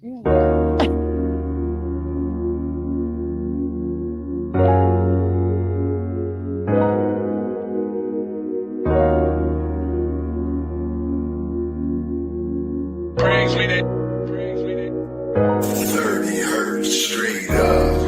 Brings me that. 30 hertz straight up.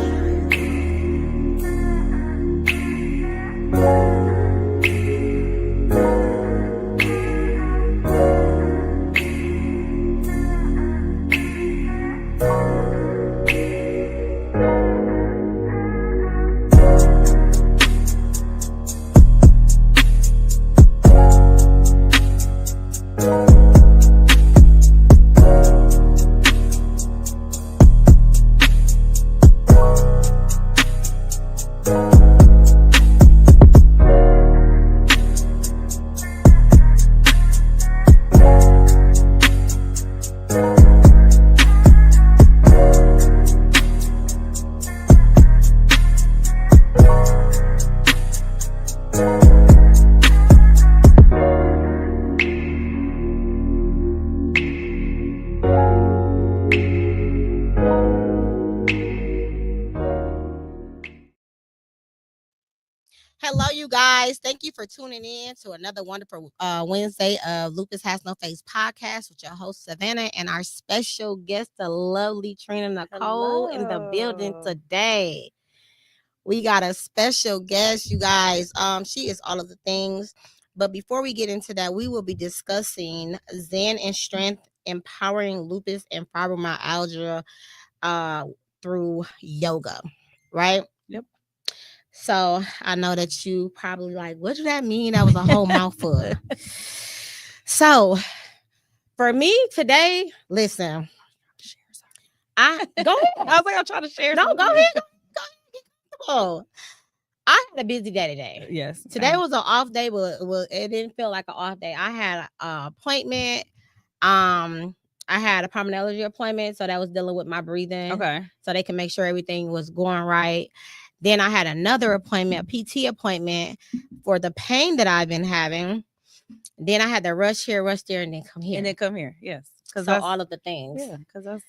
Hello, you guys. Thank you for tuning in to another wonderful Wednesday of Lupus Has No Face podcast with your host, Savannah, and our special guest, the lovely Trina Nicole, in the building today. We got a special guest, you guys. She is all of the things. But before we get into that, we will be discussing Zen and Strength, empowering lupus and fibromyalgia through yoga, right? Yep. So I know that you probably like, what did that mean? That was a whole mouthful. So for me today, listen, I go ahead. I was like, I'm trying to share. No, go ahead. Go. I had a busy day today. Yes. Today was an off day, but it didn't feel like an off day. I had an appointment. I had a pulmonology appointment, so that was dealing with my breathing. Okay. So they can make sure everything was going right. Then I had another appointment, a PT appointment for the pain that I've been having. Then I had to rush here, rush there, and then come here. And then come here. Yes. Because all of the things. Yeah, because that's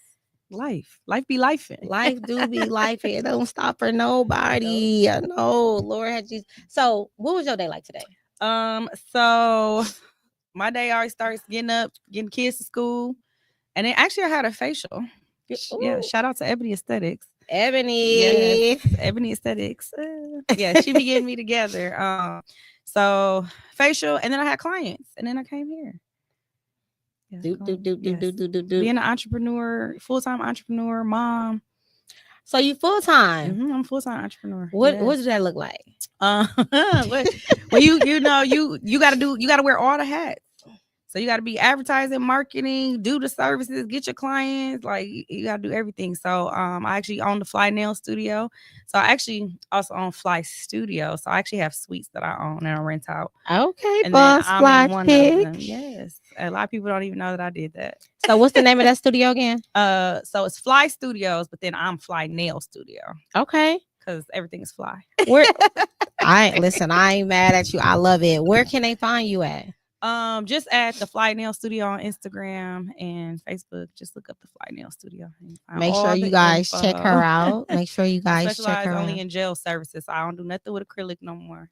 life. Life be lifing. Life do be life. It don't stop for nobody. I know. Lord had you. So what was your day like today? So my day always starts getting up, getting kids to school. And then actually I had a facial. Ooh. Yeah, shout out to Ebony Aesthetics. Ebony. Yes, Ebony Aesthetics. Yeah, she be getting me together. So facial, and then I had clients, and then I came here. Yeah, being an entrepreneur, full-time entrepreneur, mom. So you full-time? Mm-hmm, I'm a full-time entrepreneur. What does that look like? Well, you gotta wear all the hats. So you got to be advertising, marketing, do the services, get your clients. Like you got to do everything. So I actually own the Fly Nail Studio. So I actually also own Fly Studio. So I actually have suites that I own and I rent out. Okay, and boss, Fly Chick. Yes, a lot of people don't even know that I did that. So what's the name of that studio again? So it's Fly Studios, but then I'm Fly Nail Studio. Okay, because everything is fly. I ain't mad at you. I love it. Where can they find you at? Just at the Fly Nail Studio on Instagram and Facebook. Just look up the Fly Nail Studio. Make sure you guys check her out. Make sure you guys check her out. Only in gel services. I don't do nothing with acrylic no more.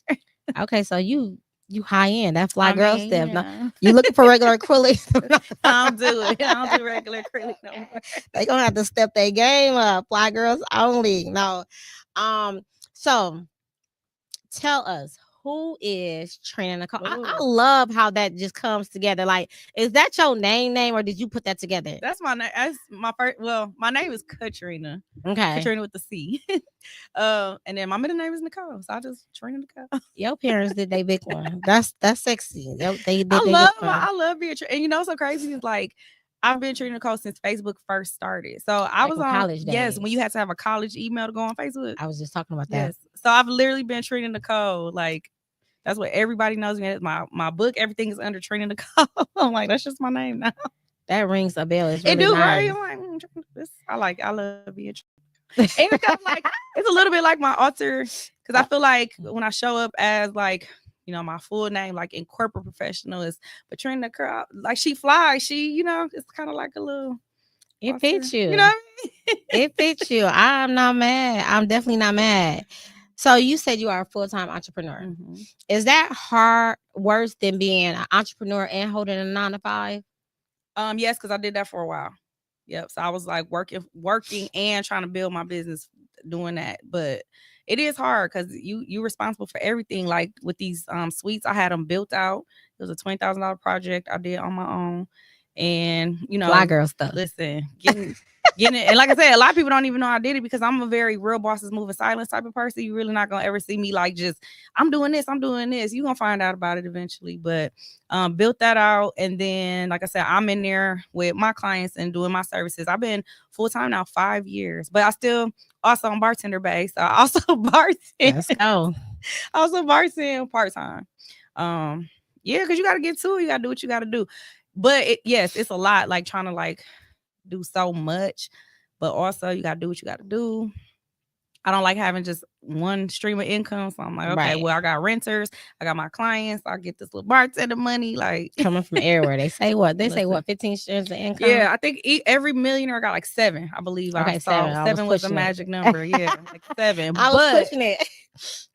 Okay, so you high end. That fly girl stuff. Yeah. No, you looking for regular acrylic? I don't do it. I don't do regular acrylic no more. They gonna have to step their game up. Fly girls only. No. So tell us, who is Trina Nicole? I love how that just comes together. Like, is that your name, or did you put that together? That's my name. That's my first. Well, my name is Katrina. Okay, Katrina with the C. And then my middle name is Nicole. So I just Trina Nicole. Your parents did they big one. That's sexy. They did. I love being Trina. And you know, what's so crazy is like, I've been Trina Nicole since Facebook first started. So I was on college days. Yes, when you had to have a college email to go on Facebook. I was just talking about that. Yes. So I've literally been Trina Nicole. Like, that's what everybody knows me. My book, everything is under Trina Nicole. I'm like, that's just my name now. That rings a bell. It's really it do, nice. right? I'm like, I love being Trina. And it's like, it's a little bit like my alter, because I feel like when I show up as like, you know, my full name, like in corporate professional is Trina Nicole. Like she flies, she, you know, it's kind of like a little It fits you. You know what I mean? It fits you. I'm not mad. I'm definitely not mad. So you said you are a full-time entrepreneur. Mm-hmm. Is that hard, worse than being an entrepreneur and holding a 9 to 5? Yes, because I did that for a while. Yep. So I was like working and trying to build my business doing that. But it is hard because you're responsible for everything. Like with these suites, I had them built out. It was a $20,000 project I did on my own. And Fly girl stuff. Listen, getting it. And like I said, a lot of people don't even know I did it because I'm a very real bosses move in silence type of person. You're really not gonna ever see me like just I'm doing this. You're gonna find out about it eventually. But built that out, and then like I said, I'm in there with my clients and doing my services. I've been full-time now 5 years, but I still also on bartender base. So I also bartend. Let's go. I also bartend part-time. Yeah, because you got to get to it. You got to do what you got to do. But yes, it's a lot, like trying to like do so much, but also you got to do what you got to do. I don't like having just one stream of income. So I'm like, okay, Right. well, I got renters, I got my clients, I get this little bartender money, like Coming from everywhere. They say what? They say Listen. what? 15 streams of income? Yeah, I think every millionaire got like 7. I believe I Okay, saw 7. I was seven was a pushing it. magic number. Yeah, like 7. I was But pushing it.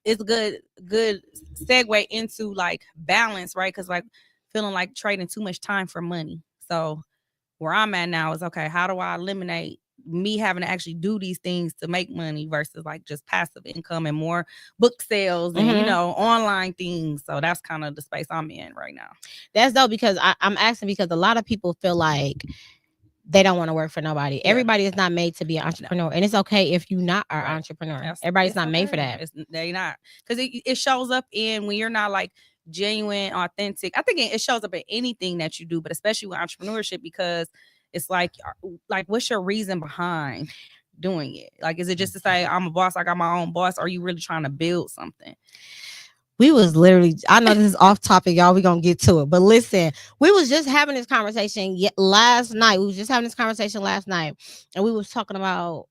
it's a good segue into like balance, right? Because like feeling like trading too much time for money. So where I'm at now is okay, how do I eliminate me having to actually do these things to make money versus like just passive income and more book sales and Mhm. online things. So that's kind of the space I'm in right now. That's dope because I'm asking because a lot of people feel like they don't want to work for nobody. Yeah. Everybody is not made to be an entrepreneur, and it's okay if you not an Right. entrepreneur. Everybody's It's not made for okay. that. They not, because it shows up in when you're not like genuine, authentic. I think it shows up in anything that you do, but especially with entrepreneurship, because it's like what's your reason behind doing it? Like, is it just to say I'm a boss, I got my own boss? Or are you really trying to build something? We was literally, I know this is off topic, y'all. We're gonna get to it. But listen, we was just having this conversation last night. We was just having this conversation last night, and we was talking about,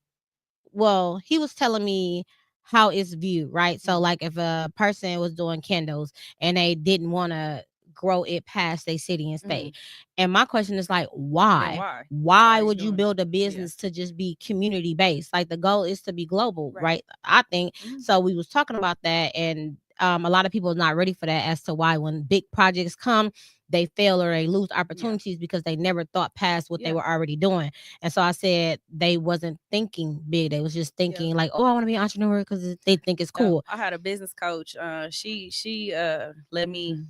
well, he was telling me how it's viewed, right? So like if a person was doing candles and they didn't want to grow it past their city and state. And my question is like, why? Why would you build a business to just be community based? Like the goal is to be global, right? I think so. We was talking about that, and a lot of people are not ready for that as to why when big projects come, they fail or they lose opportunities because they never thought past what they were already doing. And so I said they wasn't thinking big. They was just thinking like, oh, I want to be an entrepreneur because they think it's cool. I had a business coach. She let me.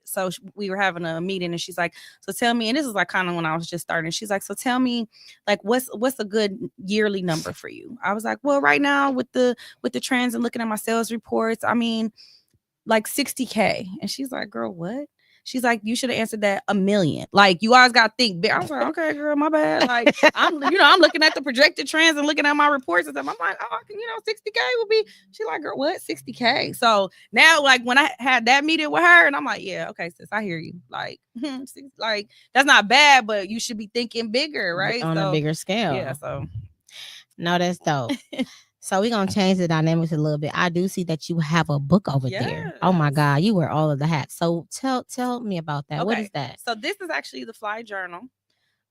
So we were having a meeting, and she's like, so tell me, and this is like kind of when I was just starting. She's like, so tell me, like, what's a good yearly number for you? I was like, well, right now with the trends and looking at my sales reports, I mean, like 60K. And she's like, girl, what? She's like, you should have answered that $1 million. Like, you always got to think big. I was like, okay, girl, my bad. Like, I'm looking at the projected trends and looking at my reports and stuff. I'm like, oh, 60K would be. She's like, girl, what? 60K. So now, like, when I had that meeting with her, and I'm like, yeah, okay, sis, I hear you. Like, like that's not bad, but you should be thinking bigger, right? On a bigger scale. Yeah. So, no, that's dope. So we're gonna change the dynamics a little bit. I do see that you have a book over there. Oh my God, you wear all of the hats. So tell me about that. Okay. What is that? So this is actually the Fly Journal,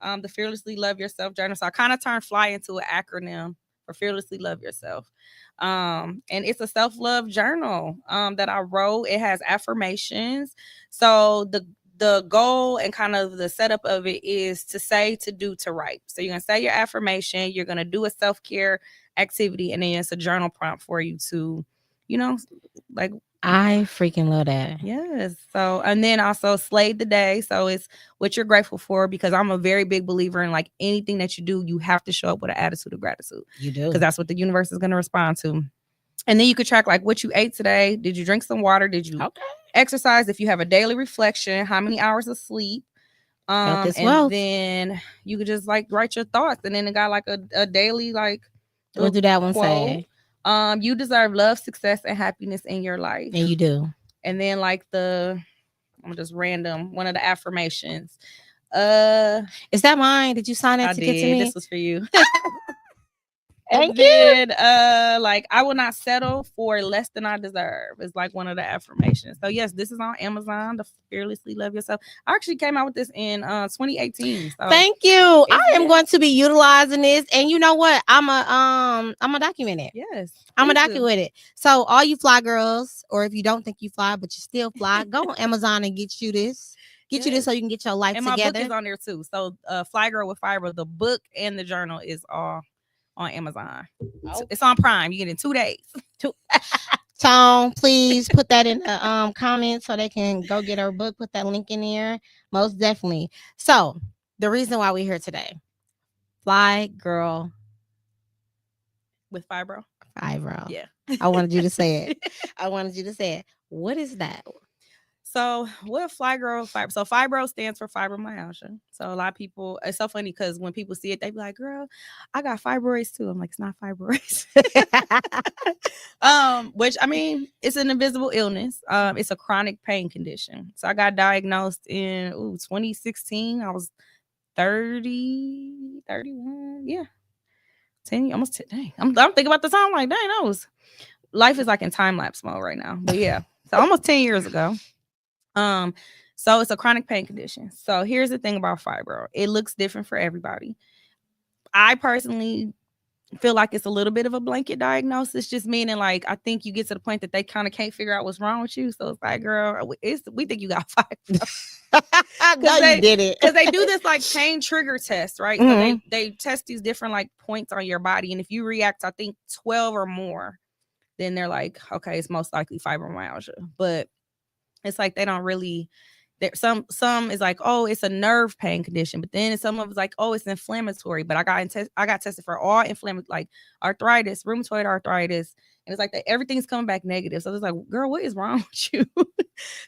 the Fearlessly Love Yourself Journal. So I kind of turned Fly into an acronym for Fearlessly Love Yourself. And it's a self-love journal that I wrote. It has affirmations. So the goal and kind of the setup of it is to say, to do, to write. So you're gonna say your affirmation, you're gonna do a self-care activity, and then it's a journal prompt for you to, like, I freaking love that. Yes. So, and then also slay the day. So it's what you're grateful for, because I'm a very big believer in like anything that you do, you have to show up with an attitude of gratitude. You do. Because that's what the universe is going to respond to. And then you could track like what you ate today. Did you drink some water? Did you exercise? If you have a daily reflection, how many hours of sleep? And then you could just like write your thoughts. And then it got like a daily like. What do that one say? You deserve love, success, and happiness in your life. And you do. And then like I'm just random, one of the affirmations. Is that mine? Did you sign it to get to me? This was for you. Thank And then like I will not settle for less than I deserve. It's like one of the affirmations. So yes, this is on Amazon, the Fearlessly Love Yourself. I actually came out with this in 2018. So Thank you. I am been- going to be utilizing this, and you know what? I'm a document it. yes. I'm a please do. document it. So all you fly girls, or if you don't think you fly but you still fly, go on Amazon and get you this. Get you this Yes. so you can get your life And my together. book is on there too. So Fly Girl with Fiber, the book and the journal is all on Amazon. Oh. It's on Prime. You get it in 2 days. Tone, please put that in the comments so they can go get her book. Put that link in there. Most definitely. So the reason why we're here today, Fly Girl With Fibro. Fibro. Yeah. I wanted you to say it. I wanted you to say it. What is that? So what Fly Girl Fibro? So Fibro stands for fibromyalgia. So a lot of people, it's so funny because when people see it, they be like, "Girl, I got fibroids too." I'm like, "It's not fibroids." Which I mean, it's an invisible illness. It's a chronic pain condition. So I got diagnosed in 2016. I was 30, 31. Yeah. 10, almost 10. Dang. I'm thinking about the time, like, dang, life is like in time lapse mode right now. But yeah. So almost 10 years ago. So it's a chronic pain condition. So here's the thing about fibro. It looks different for everybody. I personally feel like it's a little bit of a blanket diagnosis, just meaning like I think you get to the point that they kind of can't figure out what's wrong with you. So it's like, girl, we think you got fibro. No, you did it. Because they do this like pain trigger test, right? Mhm. So they test these different like points on your body, and if you react, I think 12 or more, then they're like, okay, it's most likely fibromyalgia. But it's like they don't really. Some is like, oh, it's a nerve pain condition, but then some of it's like, oh, it's inflammatory. But I got tested for all inflammatory, like arthritis, rheumatoid arthritis, and it's like that everything's coming back negative. So it's like, girl, what is wrong with you?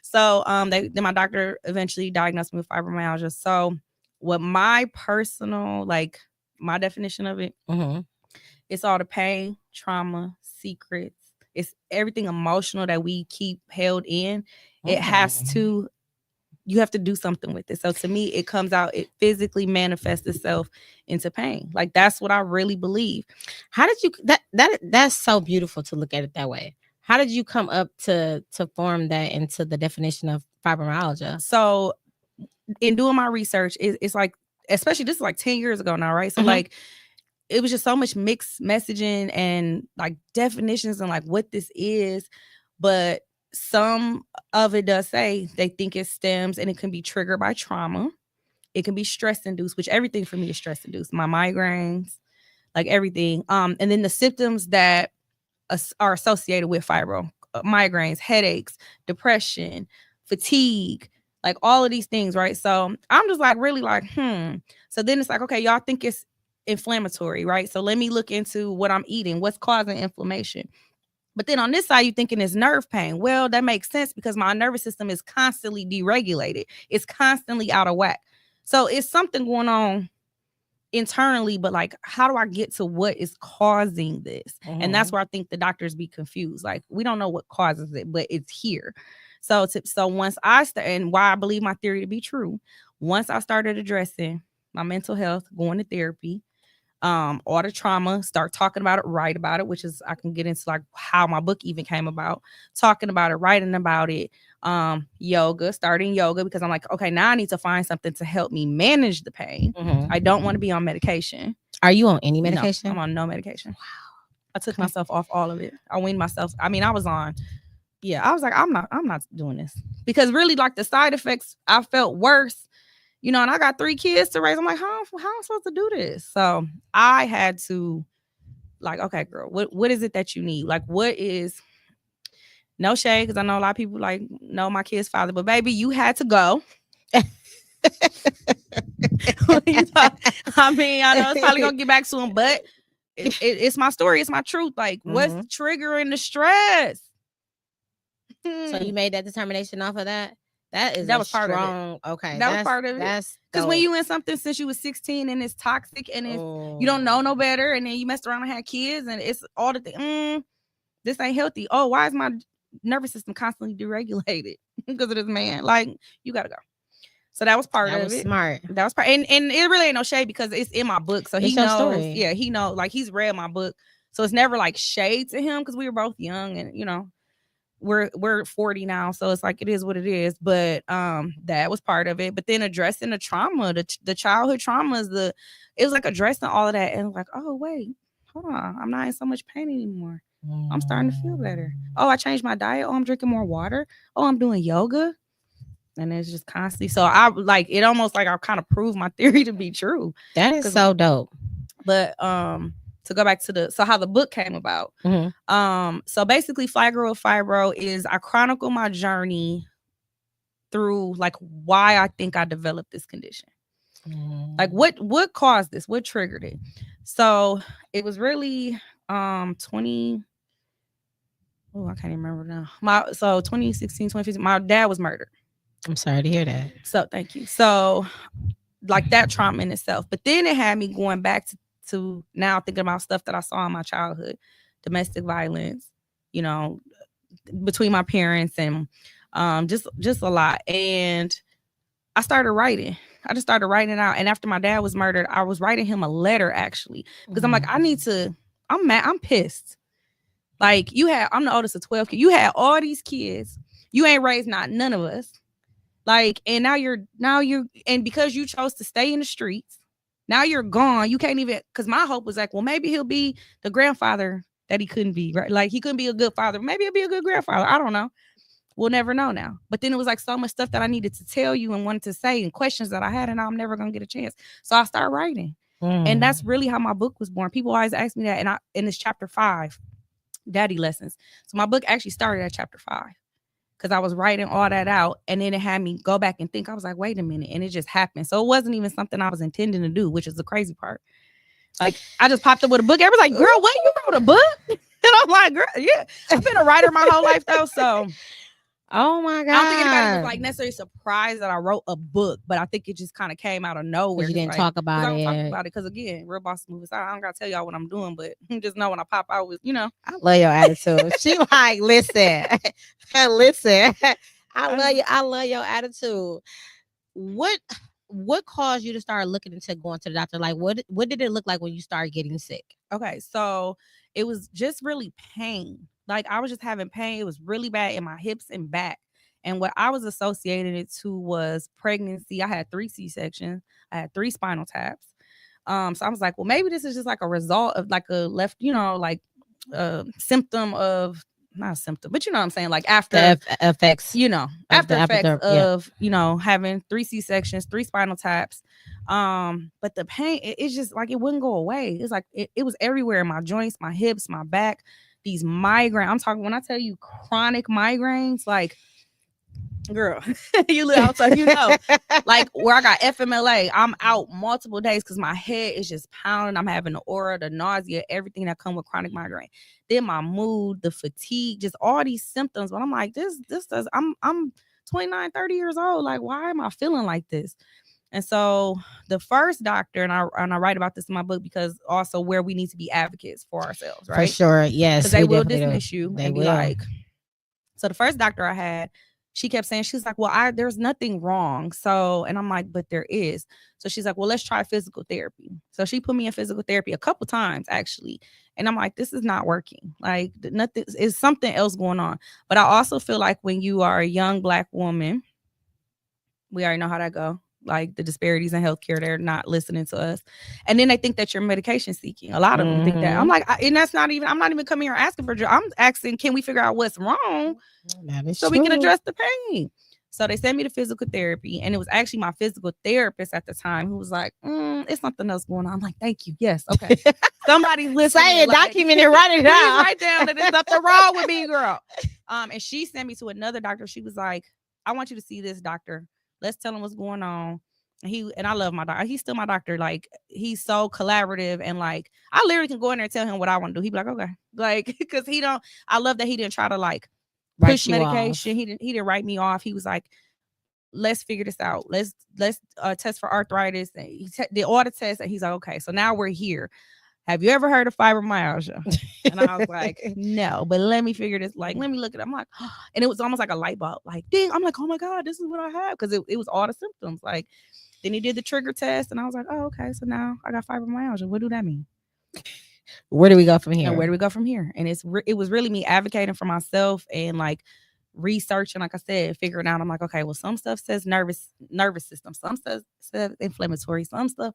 So then my doctor eventually diagnosed me with fibromyalgia. So what my personal, like my definition of it, it's all the pain, trauma, secrets. It's everything emotional that we keep held in. It has to. You have to do something with it. So to me, it comes out, it physically manifests itself into pain. Like that's what I really believe. How did you that's so beautiful to look at it that way. How did you come up to form that into the definition of fibromyalgia? So in doing my research, it's like, especially this is like 10 years ago now, right? So like it was just so much mixed messaging and like definitions and like what this is. But some of it does say they think it stems and it can be triggered by trauma. It can be stress induced, which everything for me is stress induced. My migraines, like everything. And then the symptoms that are associated with fibro, migraines, headaches, depression, fatigue, like all of these things, right? So I'm just like really like, So then it's like, okay, y'all think it's inflammatory, right? So let me look into what I'm eating, what's causing inflammation. But then on this side, you're thinking it's nerve pain. Well, that makes sense because my nervous system is constantly deregulated. It's constantly out of whack. So it's something going on internally, but like, how do I get to what is causing this? And that's where I think the doctors be confused. Like, we don't know what causes it, but it's here. So once and why I believe my theory to be true, once I started addressing my mental health, going to therapy, all the trauma, start talking about it, write about it, which is I can get into like how my book even came about, talking about it, writing about it, starting yoga, because I'm like, okay, now I need to find something to help me manage the pain. I don't want to be on medication. Are you on any medication? No, I'm on no medication. Wow. I took myself off all of it. I weaned myself. I mean, I was on, I was like, I'm not doing this, because really like the side effects, I felt worse. And I got 3 kids to raise. I'm like, how am I supposed to do this? So I had to like, okay, girl, what is it that you need? Like, what is, no shade, because I know a lot of people like know my kid's father, but baby, you had to go. I mean, I know it's probably gonna get back to him, but it's my story. It's my truth. Like, what's triggering the stress? So you made that determination off of that? That was part strong. Of it. Okay, that was part of it. That's because when you in something since you was 16 and it's toxic and it's you don't know no better, and then you messed around and had kids and it's all the thing. This ain't healthy. Oh, why is my nervous system constantly deregulated because of this man? Like, you gotta go. So that was part That of was it. smart. That was part, and it really ain't no shade because it's in my book, so It's he your knows. story. Yeah, he knows. Like he's read my book, so it's never like shade to him because we were both young, and we're 40 now, so it's like it is what it is. But that was part of it. But then addressing the trauma, the childhood traumas, it was like addressing all of that, and like, oh wait, hold on, I'm not in so much pain anymore. I'm starting to feel better. Oh, I changed my diet. Oh, I'm drinking more water. Oh, I'm doing yoga. And it's just constantly. So I like it almost like I kind of proved my theory to be true. That is so dope. But to go back to how the book came about. So basically Fly Girl with Fibro is I chronicle my journey through like why I think I developed this condition. Like what caused this? What triggered it? So it was really 20. Oh, I can't even remember now. 2016, 2015, my dad was murdered. I'm sorry to hear that. So thank you. So like that trauma in itself. But then it had me going back to now thinking about stuff that I saw in my childhood, domestic violence, between my parents and just a lot. And I started writing. I just started writing it out. And after my dad was murdered, I was writing him a letter actually. Because I'm like, I'm mad, I'm pissed. Like I'm the oldest of 12 kids. You had all these kids. You ain't raised none of us. Like, and now you're, and because you chose to stay in the streets, now you're gone. You can't even, because my hope was like, well, maybe he'll be the grandfather that he couldn't be, right? Like, he couldn't be a good father. Maybe he'll be a good grandfather. I don't know. We'll never know now. But then it was like so much stuff that I needed to tell you and wanted to say and questions that I had, and I'm never going to get a chance. So I started writing. And that's really how my book was born. People always ask me that. And it's chapter 5, Daddy Lessons. So my book actually started at chapter 5. Because I was writing all that out, and then it had me go back and think. I was like, wait a minute, and it just happened. So it wasn't even something I was intending to do, which is the crazy part. Like, I just popped up with a book. Everybody's like, girl, what, you wrote a book? And I'm like, girl, yeah. I've been a writer my whole life, though, so. Oh, my God. I don't think anybody was, like, necessarily surprised that I wrote a book, but I think it just kind of came out of nowhere. You didn't talk about it. I don't talk about it, because, again, real boss movies, I don't got to tell y'all what I'm doing, but just know when I pop out with, I love your attitude. She like, listen. I love your attitude. What caused you to start looking into going to the doctor? Like, what did it look like when you started getting sick? Okay, so it was just really pain. Like, I was just having pain. It was really bad in my hips and back. And what I was associating it to was pregnancy. I had 3 C-sections. I had 3 spinal taps. So I was like, well, maybe this is just like a result of like a symptom of, not a symptom, but you know what I'm saying? Like after effects, after effects of, having 3 C-sections, 3 spinal taps. But the pain, it's just like, it wouldn't go away. It's like, it was everywhere in my joints, my hips, my back, these migraines. I'm talking, when I tell you chronic migraines, like, girl, like where I got FMLA, I'm out multiple days because my head is just pounding. I'm having the aura, the nausea, everything that come with chronic migraine. Then my mood, the fatigue, just all these symptoms. But I'm like, this does. I'm 29, 30 years old. Like, why am I feeling like this? And so the first doctor, and I write about this in my book, because also where we need to be advocates for ourselves, right? For sure, yes. Because they will dismiss you and be like. So the first doctor I had, she kept saying, she's like, well, there's nothing wrong. So, and I'm like, but there is. So she's like, well, let's try physical therapy. So she put me in physical therapy a couple times, actually. And I'm like, this is not working. Like, nothing is, something else going on. But I also feel like when you are a young Black woman, we already know how that go. Like the disparities in healthcare, they're not listening to us. And then they think that you're medication seeking. A lot of them think that. I'm like, and that's not even, I'm not even coming here asking for, I'm asking, can we figure out what's wrong so we can address the pain? So they sent me to physical therapy, and it was actually my physical therapist at the time who was like, it's something else going on. I'm like, thank you. Yes. Okay. Somebody's listening. Say it, document it, write it down. Write down that there's nothing wrong with me, girl. And she sent me to another doctor. She was like, I want you to see this doctor. Let's tell him what's going on. And I love my doctor. He's still my doctor. Like, he's so collaborative, and like, I literally can go in there and tell him what I want to do. He'd be like, okay. Like, because I love that he didn't try to like push medication. He didn't write me off. He was like, let's figure this out. Let's test for arthritis. And he did all the tests, and he's like, okay, so now we're here. have you ever heard of fibromyalgia? And I was like, no, but let me figure this. Like, let me look at it. I'm like, and it was almost like a light bulb. Like, ding. I'm like, oh my God, this is what I have. Because it was all the symptoms. Like, then he did the trigger test. And I was like, oh, okay. So now I got fibromyalgia. What do that mean? Where do we go from here? And where do we go from here? And it was really me advocating for myself and like researching, like I said, figuring out. I'm like, okay, well, some stuff says nervous system, some stuff says inflammatory, some stuff.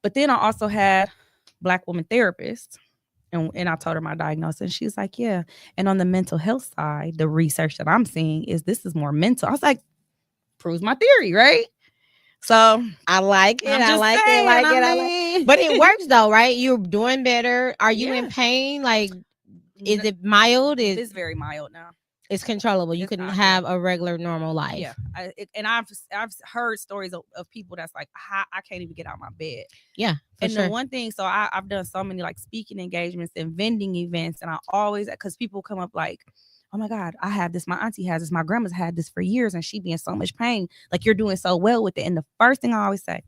But then I also had Black woman therapist, and I told her my diagnosis, and she's like, yeah. And on the mental health side, the research that I'm seeing is this is more mental. I was like, proves my theory, right? So I like it. I like it. But it works though, right? You're doing better. Are you in pain? Like, is it mild? It's very mild now. It's controllable. You can have a regular, normal life. Yeah, and I've heard stories of people that's like, I can't even get out of my bed. Yeah, and the one thing, so I've done so many like speaking engagements and vending events, and I always, because people come up like, oh my God, I have this. My auntie has this. My grandma's had this for years, and she be in so much pain. Like, you're doing so well with it. And the first thing I always say,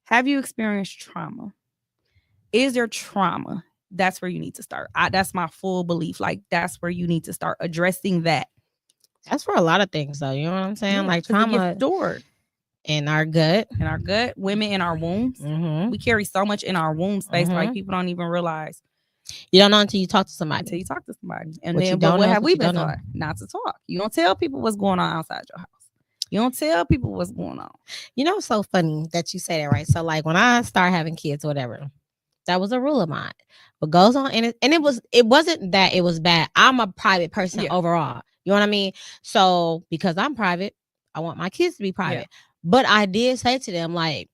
have you experienced trauma? Is there trauma? That's where you need to start. That's my full belief. Like, that's where you need to start addressing that. That's for a lot of things, though. You know what I'm saying? Yeah, like trauma stored in our gut. Women in our wombs. Mm-hmm. We carry so much in our womb space. Mm-hmm. Like, people don't even realize. You don't know until you talk to somebody. And then, but what have we been taught? Not to talk. You don't tell people what's going on outside your house. You don't tell people what's going on. You know, it's so funny that you say that, right? So, like, when I start having kids or whatever, that was a rule of mine. What goes on, and it wasn't that it was bad. I'm a private person overall. You know what I mean? So, because I'm private, I want my kids to be private. Yeah. But I did say to them, like,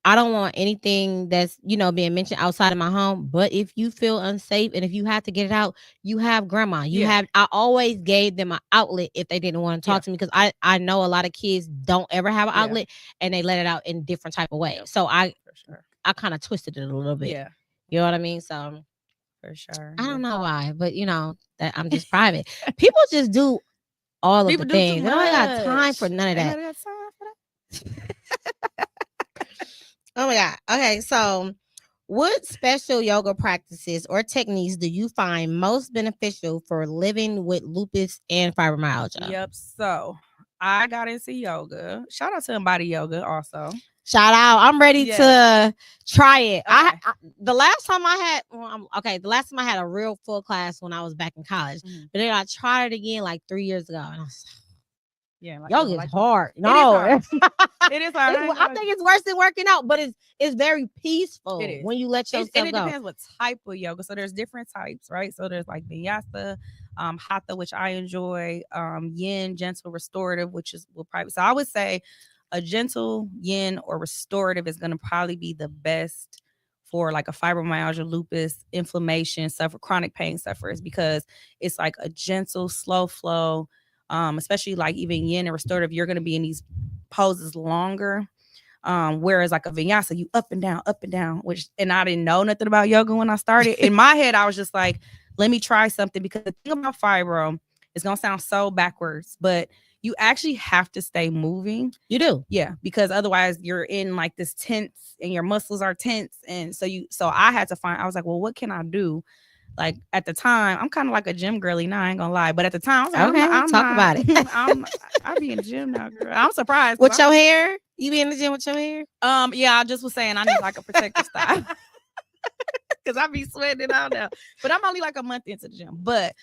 I don't want anything that's, being mentioned outside of my home. But if you feel unsafe and if you have to get it out, you have grandma. I always gave them an outlet if they didn't want to talk to me, because I know a lot of kids don't ever have an outlet and they let it out in different type of ways. Yeah. So I kind of twisted it a little bit. Yeah. You know what I mean? So for sure. I don't know why, but that I'm just private. People just do all of the things. They don't got time for none of that. Got time for that. Oh my God. Okay, so what special yoga practices or techniques do you find most beneficial for living with lupus and fibromyalgia? Yep. So I got into yoga. Shout out to Embody Yoga also. Shout out. I'm ready to try it. Okay. The last time I had a real full class when I was back in college. Mm-hmm. But then I tried it again like 3 years ago. And I was like, yoga is hard. No, it is hard. I think it's worse than working out, but it's very peaceful when you let yourself go. And it depends what type of yoga. So there's different types, right? So there's like vinyasa, hatha, which I enjoy, yin, gentle, restorative, which is so I would say a gentle yin or restorative is going to probably be the best for like a fibromyalgia, lupus, inflammation, chronic pain sufferers, because it's like a gentle, slow flow. Especially like even yin and restorative, you're going to be in these poses longer. Whereas like a vinyasa, you up and down, and I didn't know nothing about yoga when I started. In my head, I was just like, let me try something, because the thing about fibro is going to sound so backwards, but you actually have to stay moving. You do. Yeah. Because otherwise you're in like this tense and your muscles are tense. And so I had to I was like, well, what can I do? Like at the time, I'm kind of like a gym girly now, I ain't gonna lie. But at the time, I was like, okay, I'm talk about it. I be in the gym now, girl. I'm surprised. With your hair? You be in the gym with your hair? Yeah, I just was saying I need like a protective style. Because I be sweating it out now. But I'm only like a month into the gym. But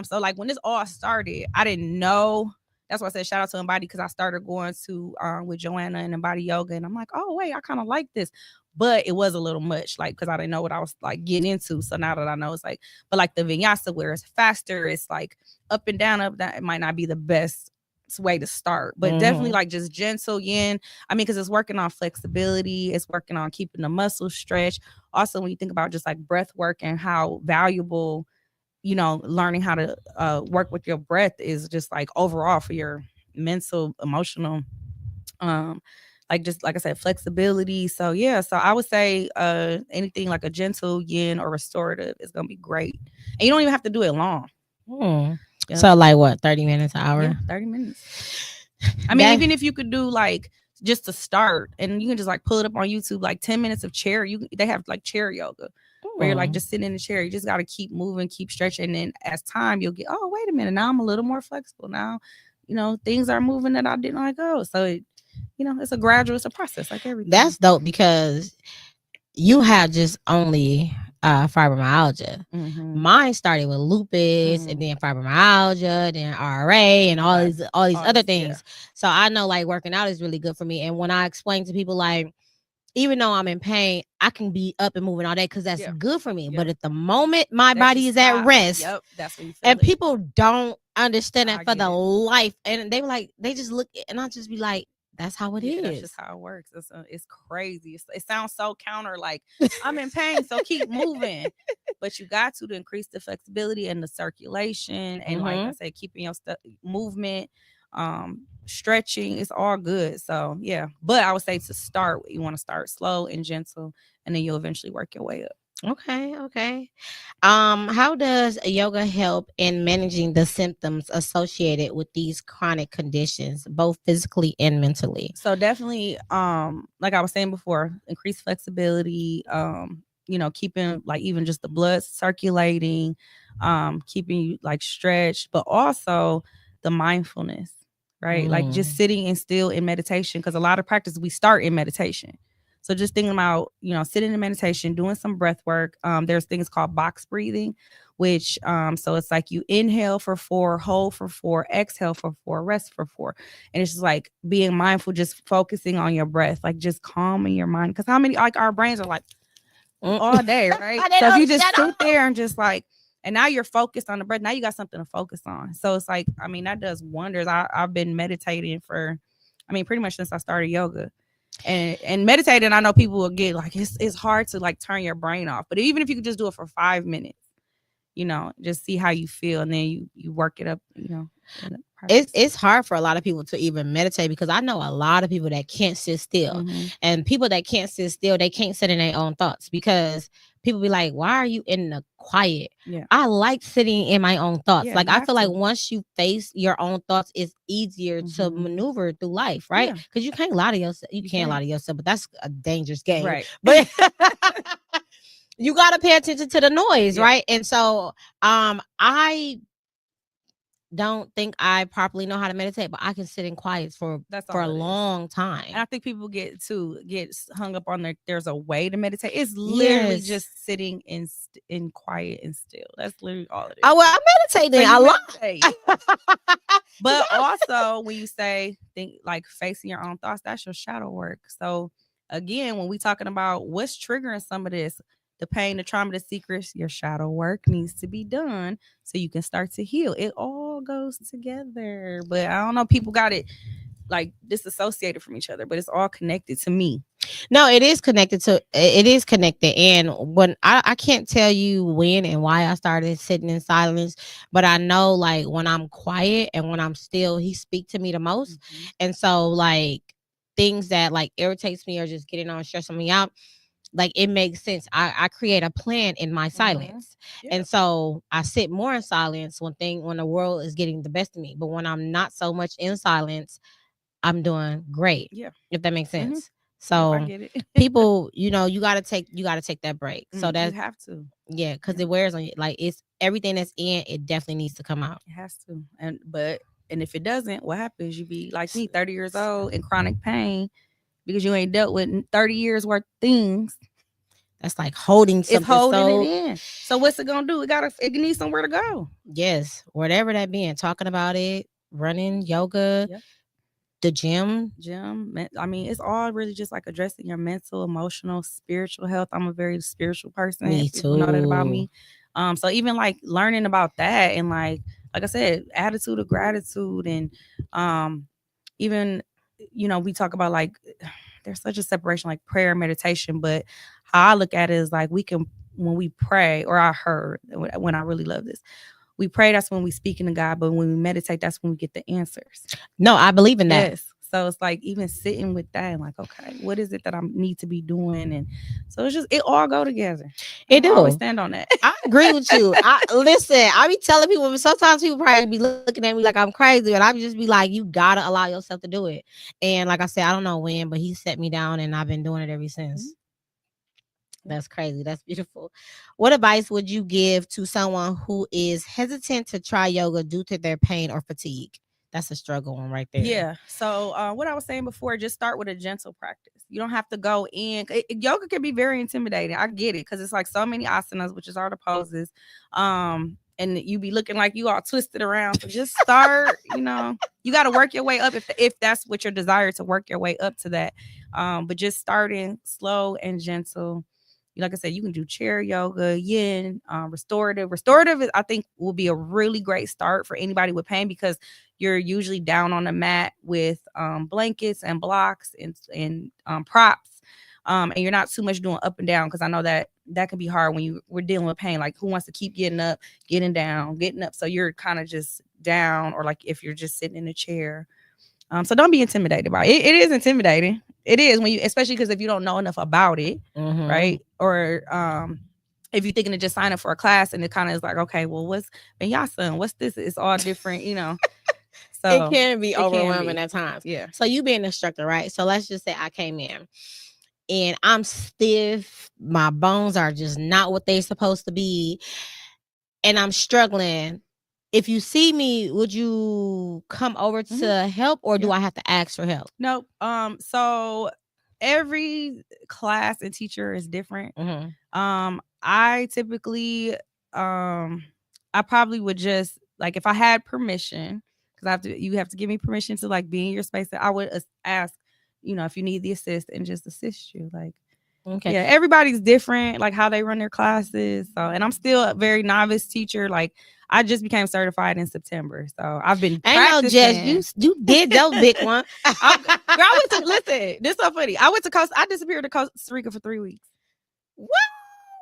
so like when this all started, I didn't know. That's why I said shout out to Embody, because I started going to with Joanna and Embody Yoga, and I'm like, oh wait, I kind of like this. But it was a little much, like, because I didn't know what I was like getting into. So now that I know, it's like, but like the vinyasa where it's faster, it's like up and down, it might not be the best way to start, but definitely like just gentle yin. I mean, because it's working on flexibility, it's working on keeping the muscles stretched. Also, when you think about just like breath work and how valuable, learning how to work with your breath is just like overall for your mental, emotional, like just like I said, flexibility. So yeah, so I would say anything like a gentle yin or restorative is gonna be great, and you don't even have to do it long. Yeah. So like what, 30 minutes, an hour? Yeah, 30 minutes. I mean, even if you could do like just to start. And you can just like pull it up on YouTube, like 10 minutes of chair. They have like chair yoga where you're like just sitting in the chair. You just got to keep moving, keep stretching. And then as time, you'll get, oh, wait a minute. Now I'm a little more flexible. Now, things are moving that I didn't let go. So, it's a gradual, it's a process like everything. That's dope because you have just only fibromyalgia. Mine started with lupus and then fibromyalgia, then RA and all these other things. Yeah. So I know like working out is really good for me. And when I explain to people like, even though I'm in pain, I can be up and moving all day because that's good for me. But at the moment my body is at rest, that's when you feel and people don't understand that for the life. And they were like, they just look, and I'll just be like, that's how it is. That's just how it works. It's crazy. It sounds so counter, like I'm in pain, so keep moving. But you got to increase the flexibility and the circulation, and like I said, keeping your movement, stretching. It's all good. So yeah, but I would say to start, you want to start slow and gentle, and then you'll eventually work your way up. Okay. How does yoga help in managing the symptoms associated with these chronic conditions, both physically and mentally? So definitely, like I was saying before, increased flexibility, keeping like even just the blood circulating, keeping you like stretched, but also the mindfulness, right? Like just sitting and still in meditation, because a lot of practice we start in meditation. So just thinking about, sitting in meditation, doing some breath work. There's things called box breathing, which so it's like you inhale for 4, hold for 4, exhale for 4, rest for 4. And it's just like being mindful, just focusing on your breath, like just calming your mind. Because how many, like our brains are like all day, right? So if you just sit there and just like, and now you're focused on the breath, now you got something to focus on. So it's like, I mean, that does wonders. I've been meditating for, pretty much since I started yoga. And meditating, I know people will get like it's hard to like turn your brain off, but even if you could just do it for 5 minutes, just see how you feel, and then you work it up. It's hard for a lot of people to even meditate, because I know a lot of people that can't sit still, and people that can't sit still, they can't sit in their own thoughts, because people be like, why are you in the quiet? I like sitting in my own thoughts. Like I feel like once you face your own thoughts, it's easier to maneuver through life, right? Because you can't lie to yourself. You can't lie to yourself, but that's a dangerous game, right? But you got to pay attention to the noise, right? And so I don't think I properly know how to meditate, but I can sit in quiet for a long time. And I think people get hung up on there's a way to meditate. It's literally just sitting in quiet and still. That's literally all it is. Oh, well, I'm meditating a lot. But also when you think like facing your own thoughts, that's your shadow work. So again, when we talking about what's triggering some of this, the pain, the trauma, the secrets, your shadow work needs to be done so you can start to heal. It all goes together. But I don't know, people got it like disassociated from each other, but it's all connected to me. No, it is connected. And when I can't tell you when and why I started sitting in silence, but I know like when I'm quiet and when I'm still, he speaks to me the most. And so like things that like irritates me or just getting on, stressing me out, like it makes sense. I create a plan in my silence. And so I sit more in silence when the world is getting the best of me. But when I'm not so much in silence, I'm doing great. Yeah. If that makes sense. So I get it. people, you gotta take that break. So that you have to. Yeah, because it wears on you. Like it's everything that's in, it definitely needs to come out. It has to. And if it doesn't, what happens? You be like me, 30 years old in chronic pain, because you ain't dealt with 30 years worth of things. That's like holding something. It's holding it in. So what's it gonna do? It needs somewhere to go. Yes, whatever that being. Talking about it, running, yoga, the gym. It's all really just like addressing your mental, emotional, spiritual health. I'm a very spiritual person. Me too. People know that about me. So even like learning about that, and like I said, attitude of gratitude, and even we talk about like there's such a separation, like prayer and meditation, but how I look at it is like when we pray, or I heard when I really love this, we pray, that's when we speaking to God, but when we meditate, that's when we get the answers. No, I believe in that. Yes. So it's like even sitting with that and like, okay, what is it that I need to be doing? And so it's just, it all go together. It I always do. stand on that. I agree with you. I be telling people, sometimes people probably be looking at me like I'm crazy, and I just be like, you gotta allow yourself to do it. And like I said, I don't know when, but he set me down, and I've been doing it ever since. That's crazy. That's beautiful. What advice would you give to someone who is hesitant to try yoga due to their pain or fatigue? That's a struggle one right there. Yeah. So what I was saying before, just start with a gentle practice. You don't have to go in. Yoga can be very intimidating. I get it because it's like so many asanas, which is all the poses. And you be looking like you all twisted around. So just start. You got to work your way up if that's what your desire, to work your way up to that. But just starting slow and gentle. Like I said, you can do chair yoga, yin, restorative. Restorative, I think, will be a really great start for anybody with pain because you're usually down on the mat with blankets and blocks and props. And you're not too much doing up and down because I know that can be hard when we're dealing with pain. Like, who wants to keep getting up, getting down, getting up? So you're kind of just down, or like if you're just sitting in a chair. So don't be intimidated by it. It is intimidating. It is especially because if you don't know enough about it, right? Or if you're thinking of just signing for a class and it kind of is like, okay, well, what's vinyasa? What's this? It's all different, So it can be overwhelming at times. Yeah. So you being an instructor, right? So let's just say I came in and I'm stiff. My bones are just not what they're supposed to be. And I'm struggling. If you see me, would you come over to help, or do I have to ask for help? Nope. So every class and teacher is different. I typically, I probably would just, like, if I had permission, because you have to give me permission to like be in your space, I would ask, if you need the assist and just assist you. Like, okay, yeah, everybody's different, like how they run their classes. So, and I'm still a very novice teacher. Like, I just became certified in September, so I've been practicing. I know, Jess, you did that big one. I went to listen. This is so funny. I disappeared to Costa Rica for 3 weeks. What?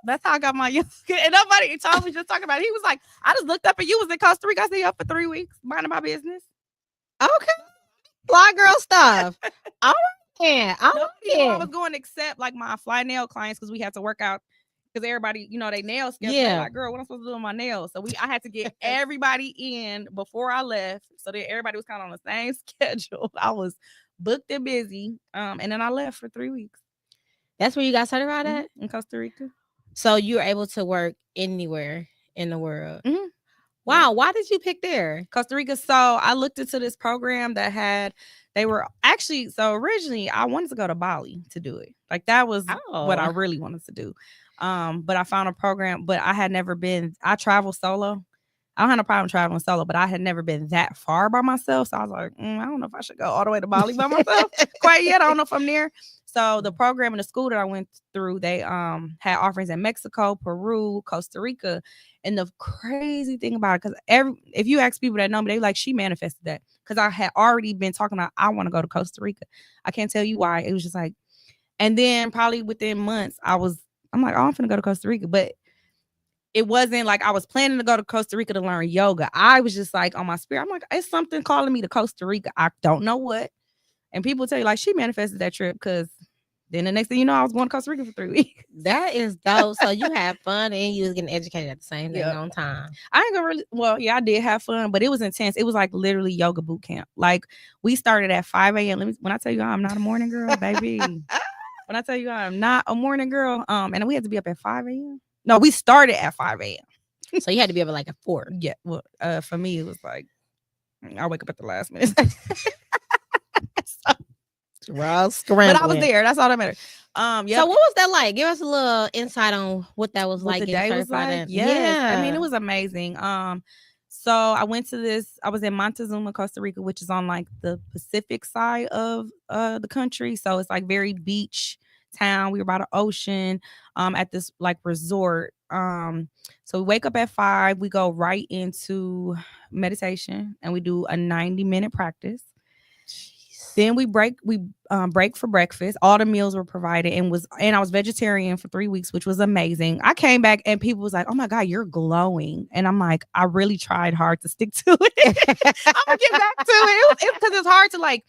That's how I got my yoga. And nobody told me, just talking about it. He was like, I just looked up and you was in Costa Rica. I said, up for 3 weeks, minding my business. Okay, fly girl stuff. All right, yeah. I was going to accept like my fly nail clients because we had to work out. Because everybody, they nails schedule. Yeah. Like, girl, what am I supposed to do with my nails? So I had to get everybody in before I left, so that everybody was kind of on the same schedule. I was booked and busy, and then I left for 3 weeks. That's where you got certified at? In Costa Rica. So you were able to work anywhere in the world. Wow, why did you pick there? Costa Rica. So I looked into this program that originally I wanted to go to Bali to do it. Like, that was what I really wanted to do. But I found a program, but I had never been. I travel solo. I don't have no problem traveling solo, but I had never been that far by myself. So I was like, I don't know if I should go all the way to Bali by myself quite yet. I don't know if I'm there. So the program in the school that I went through, they had offerings in Mexico, Peru, Costa Rica. And the crazy thing about it, because if you ask people that know me, they like, she manifested that. Because I had already been talking about, I want to go to Costa Rica. I can't tell you why. It was just like, and then probably within months, I'm like, I'm finna go to Costa Rica. But it wasn't like I was planning to go to Costa Rica to learn yoga. I was just like, on my spirit, I'm like, it's something calling me to Costa Rica. I don't know what. And people tell you, like, she manifested that trip, because then the next thing you know, I was going to Costa Rica for 3 weeks. That is dope. So you had fun and you was getting educated at the same thing on time. I ain't gonna I did have fun, but it was intense. It was like literally yoga boot camp. Like, we started at 5 a.m. When I tell you I'm not a morning girl, baby. When I tell you I'm not a morning girl, and we had to be up at 5 a.m. No, we started at 5 a.m. So you had to be up at like at 4. Yeah. Well, for me, it was like, I wake up at the last minute. But I was there. That's all that matters. Yep. So what was that like? Give us a little insight on what that was like. The day was like. Yeah. I mean, it was amazing. So I went to I was in Montezuma, Costa Rica, which is on like the Pacific side of the country. So it's like very beach town. We were by the ocean, at this like resort. So we wake up at 5, we go right into meditation, and we do a 90-minute practice. Then we break for breakfast. All the meals were provided, and I was vegetarian for 3 weeks, which was amazing. I came back and people was like, "Oh my God, you're glowing." And I'm like, I really tried hard to stick to it. I'm gonna get back to it. It's because it's hard to, like,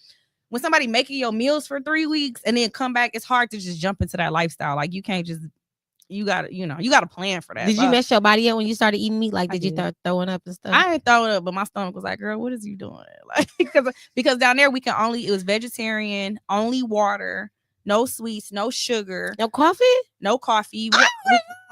when somebody making your meals for 3 weeks and then come back, it's hard to just jump into that lifestyle. Like, you can't just you gotta plan for that. Did you mess your body up when you started eating meat? Like, I did you did. start throwing up and stuff? I ain't throwing up, but my stomach was like, girl, what is you doing? Like, because down there it was vegetarian, only water, no sweets, no sugar, No coffee? no coffee. I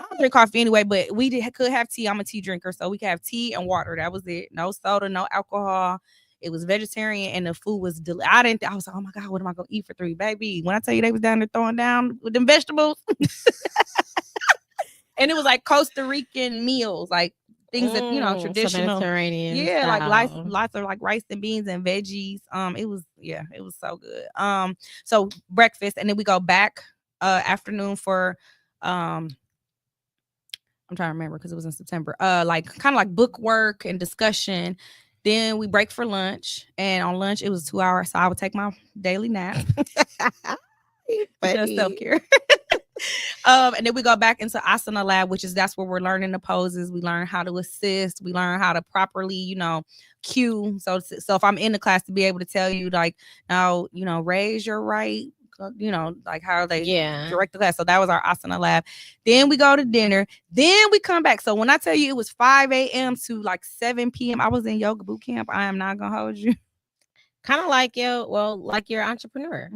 don't drink coffee anyway, but could have tea. I'm a tea drinker, so we could have tea and water. That was it. No soda, no alcohol. It was vegetarian, and the food was I was like, oh my God, what am I gonna eat for 3, baby? When I tell you they was down there throwing down with them vegetables, and it was like Costa Rican meals, like things that traditional, Mediterranean. yeah, style. like lots of like rice and beans and veggies. It was so good. So breakfast, and then we go back afternoon for I'm trying to remember because it was in September. Like kind of like book work and discussion. Then we break for lunch, and on lunch it was 2 hours, so I would take my daily nap. Just self-care. And then we go back into asana lab, that's where we're learning the poses. We learn how to assist. We learn how to properly, cue. So if I'm in the class, to be able to tell you like, now, raise your right, like how they direct the class. So that was our asana lab. Then we go to dinner. Then we come back. So when I tell you it was 5 a.m. to like 7 p.m., I was in yoga boot camp. I am not gonna hold you. Kind of like you're an entrepreneur,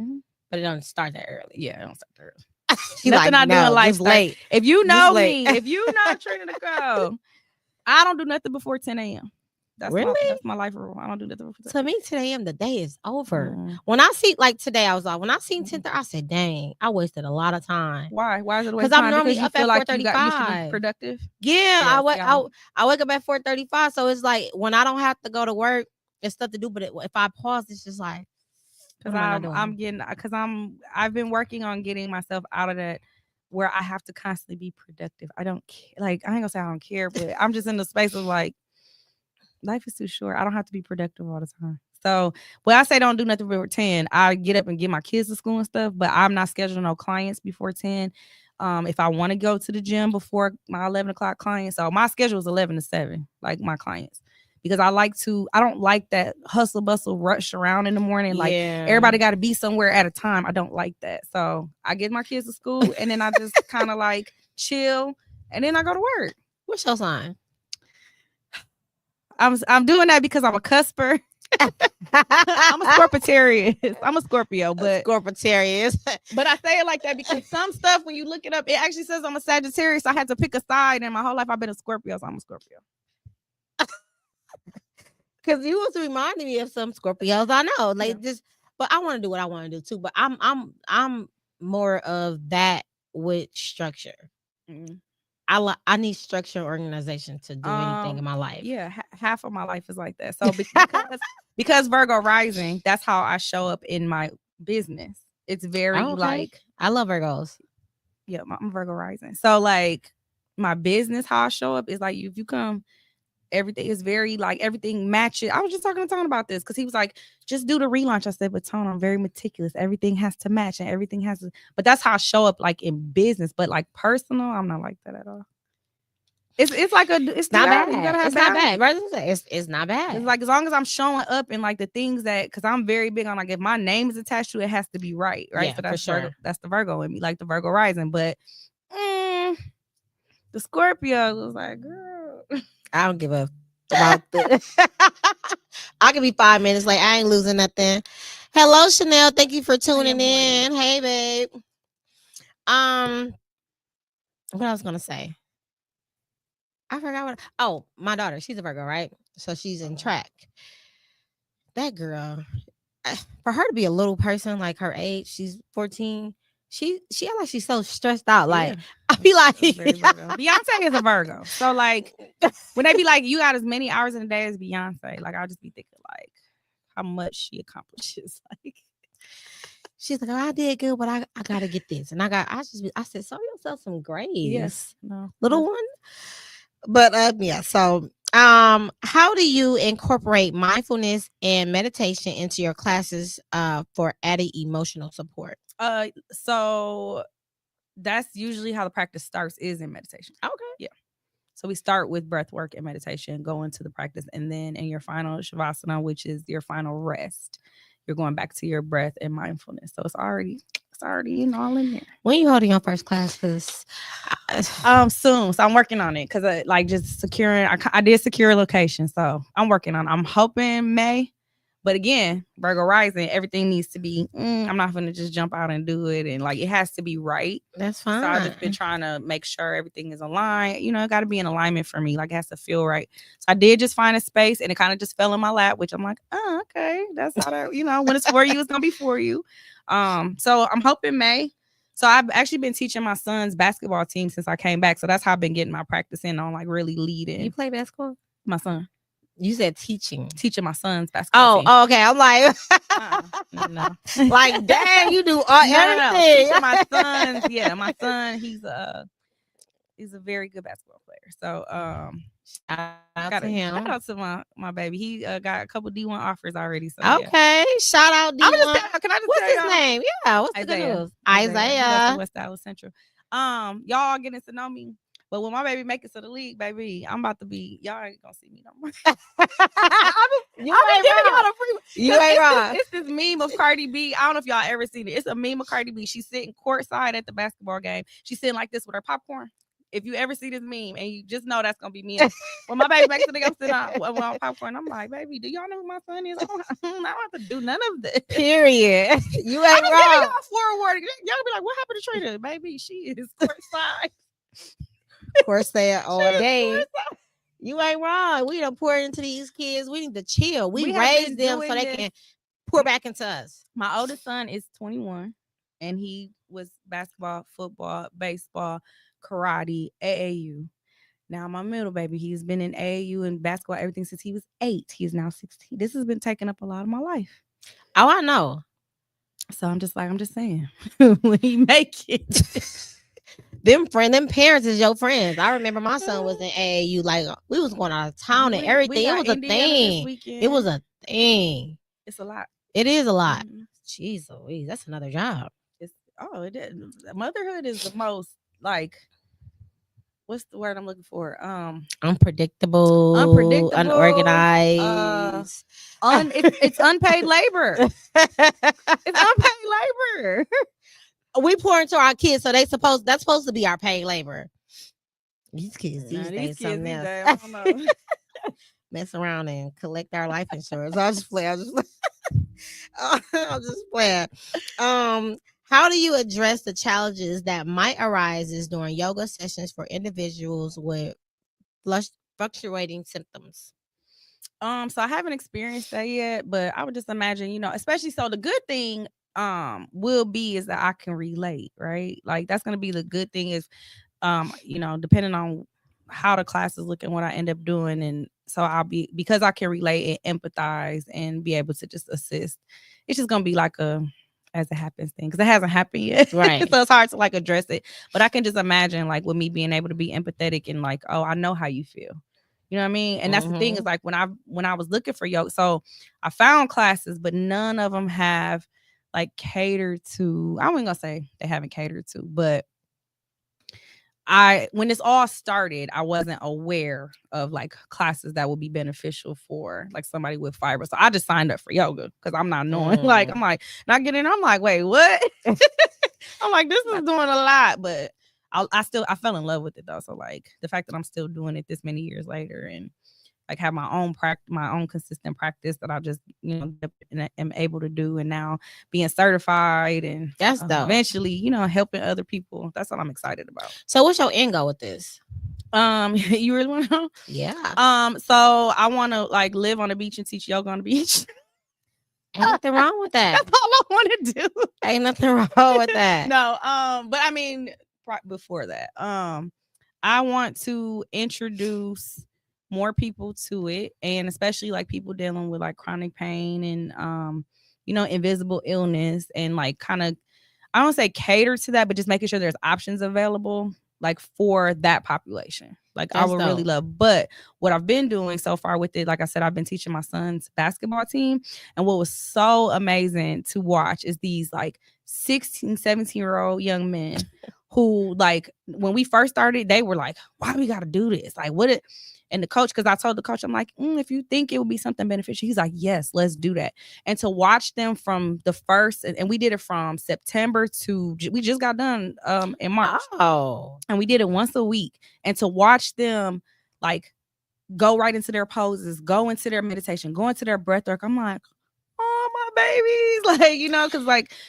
but it don't start that early. Yeah, it don't start that early. She's nothing like, I do in life late. If you know me, if you know Trina Nicole, I don't do nothing before 10 a.m. That's my life rule. I don't do nothing before 10. To me, 10 a.m. the day is over. When I see like today, I was like, when I seen 10:30, I said, dang, I wasted a lot of time. Why? Why is it a waste of time? Because I'm normally up at 4:35. You should be productive. Yeah, I wake up at 4:35. So it's like when I don't have to go to work, it's stuff to do. But if I pause, it's just like, because I've been working on getting myself out of that where I have to constantly be productive. I don't care. Like, I ain't gonna say I don't care, but I'm just in the space of like, life is too short. I don't have to be productive all the time. So when I say don't do nothing before 10, I get up and get my kids to school and stuff, but I'm not scheduling no clients before 10. If I want to go to the gym before my 11 o'clock client, so my schedule is 11 to 7, like my clients. Because I don't like that hustle bustle rush around in the morning. Like everybody got to be somewhere at a time. I don't like that. So I get my kids to school and then I just kind of like chill and then I go to work. What's your sign? I'm doing that because I'm a cusper. I'm a Scorpitarius. I'm a Scorpio, but Scorpitarius. But I say it like that because some stuff when you look it up, it actually says I'm a Sagittarius. I had to pick a side, and my whole life I've been a Scorpio, so I'm a Scorpio. Because you was reminding me of some Scorpios I know, like but I want to do what I want to do too. But I'm more of that with structure. Mm-hmm. I need structure and organization to do anything in my life. Yeah, half of my life is like that. So because Virgo rising, that's how I show up in my business. It's very like I love Virgos. Yeah, I'm Virgo rising. So like my business, how I show up is like if you come. Everything is very like everything matches. I was just talking to Tone about this because he was like, just do the relaunch. I said, but Tone, I'm very meticulous. Everything has to match and everything has to. But that's how I show up like in business. But like personal, I'm not like that at all. It's like it's not bad. It's not bad. It's not bad. It's like as long as I'm showing up in like the things that because I'm very big on like if my name is attached to it, it has to be right. Yeah, so that's for sure. Virgo, that's the Virgo in me, like the Virgo rising. But the Scorpio was like, girl. I don't give a about this. I could be 5 minutes late. I ain't losing nothing. Hello, Chanel. Thank you for tuning in. Hey, babe. What I was gonna say. I forgot my daughter. She's a Virgo, right? So she's in track. That girl, for her to be a little person like her age, she's 14. She act like she's so stressed out. Like I be like, Beyonce is a Virgo. So like when they be like, you got as many hours in a day as Beyonce, like I'll just be thinking like how much she accomplishes. Like she's like, oh, I did good, but I gotta get this, and I said, show yourself some grace, little one. But so how do you incorporate mindfulness and meditation into your classes for added emotional support? So that's usually how the practice starts is in meditation. Okay. Yeah. So we start with breath work and meditation, go into the practice, and then in your final shavasana, which is your final rest, you're going back to your breath and mindfulness. So it's already It's already all in there. When you holding your first class? Cause soon. So I'm working on it because like just securing. I did secure a location, so I'm working on it. I'm hoping May. But again, Virgo rising, everything needs to be. I'm not gonna just jump out and do it, and like it has to be right. That's fine. So I've just been trying to make sure everything is aligned. It got to be in alignment for me. Like it has to feel right. So I did just find a space, and it kind of just fell in my lap, which I'm like, oh, okay, that's how that. When it's for you, it's gonna be for you. So I'm hoping May. So I've actually been teaching my son's basketball team since I came back. So that's how I've been getting my practice in on like really leading. You play basketball? My son. You said teaching my son's basketball team. Oh, okay. I'm like, no. Like, dang, you do everything. No. Teaching my son's, my son, he's a very good basketball player. So shout out to him. Shout out to my baby. He got a couple D1 offers already. So okay, shout out D1. Can I just what's tell his y'all? name? Yeah, what's the good news? Isaiah. West Dallas Central. Y'all getting to know me. But when my baby make it to the league, baby, I'm about to be. Y'all ain't gonna see me no more. You ain't wrong. It's this meme of Cardi B. I don't know if y'all ever seen it. It's a meme of Cardi B. She's sitting courtside at the basketball game. She's sitting like this with her popcorn. If you ever see this meme, and you just know that's gonna be me. When my baby makes it to go sit on popcorn, I'm like, baby, do y'all know who my son is? I don't have to do none of this. Period. You ain't wrong. Y'all forward. Y'all be like, what happened to Trina? Baby, she is courtside. Corsair all day. You ain't wrong. We done pour into these kids. We need to chill. We raise them so they can pour back into us. My oldest son is 21, and he was basketball, football, baseball, karate, AAU. Now my middle baby, he's been in AAU and basketball everything since he was 8. He's now 16. This has been taking up a lot of my life. Oh, I know. So I'm just saying, when he make it. Them parents is your friends. I remember my son was in AAU. Like we was going out of town and everything. It was a thing. It was a thing. It's a lot. It is a lot. Jeez Louise, that's another job. It is. Motherhood is the most like. What's the word I'm looking for? Unpredictable, unorganized. It's unpaid labor. It's unpaid labor. We pour into our kids, so that's supposed to be our paid labor. These kids these days, something else. I don't know. Mess around and collect our life insurance. I'll just play. I'll just play. How do you address the challenges that might arise during yoga sessions for individuals with fluctuating symptoms? So I haven't experienced that yet, but I would just imagine, especially so the good thing will be is that I can relate, right? Like that's gonna be the good thing is depending on how the class is looking, what I end up doing, and so I'll be, because I can relate and empathize and be able to just assist. It's just gonna be like a as it happens thing, because it hasn't happened yet, right? So it's hard to like address it, but I can just imagine like with me being able to be empathetic and like, oh, I know how you feel. You know what I mean? And that's the thing is like when I was looking for yoga, so I found classes, but none of them have like catered to, I wasn't gonna say they haven't catered to, but when this all started, I wasn't aware of like classes that would be beneficial for like somebody with fibro. So I just signed up for yoga because I'm not knowing. Like I'm like not getting. I'm like, wait, what? I'm like, this is doing a lot, but I fell in love with it though. So like the fact that I'm still doing it this many years later and like have my own consistent practice that I just am able to do, and now being certified and that's dope. Eventually helping other people. That's what I'm excited about. So what's your end goal with this? You really want to know? Yeah. So I want to like live on the beach and teach yoga on the beach. Ain't nothing wrong with that. That's all I want to do. Ain't nothing wrong with that. No. But I mean, before that, I want to introduce more people to it, and especially like people dealing with like chronic pain and invisible illness, and like kind of, I don't say cater to that, but just making sure there's options available like for that population. Like that's I would really love. But what I've been doing so far with it, like I said, I've been teaching my son's basketball team, and what was so amazing to watch is these like 16, 17-year-old young men who, like, when we first started, they were like, why we got to do this? Like, what it, and the coach, because I told the coach, I'm like, if you think it would be something beneficial, he's like, yes, let's do that. And to watch them from the first, and we did it from September to, we just got done in March. Oh. And we did it once a week. And to watch them, like, go right into their poses, go into their meditation, go into their breath work, I'm like, oh, my babies, like, you know,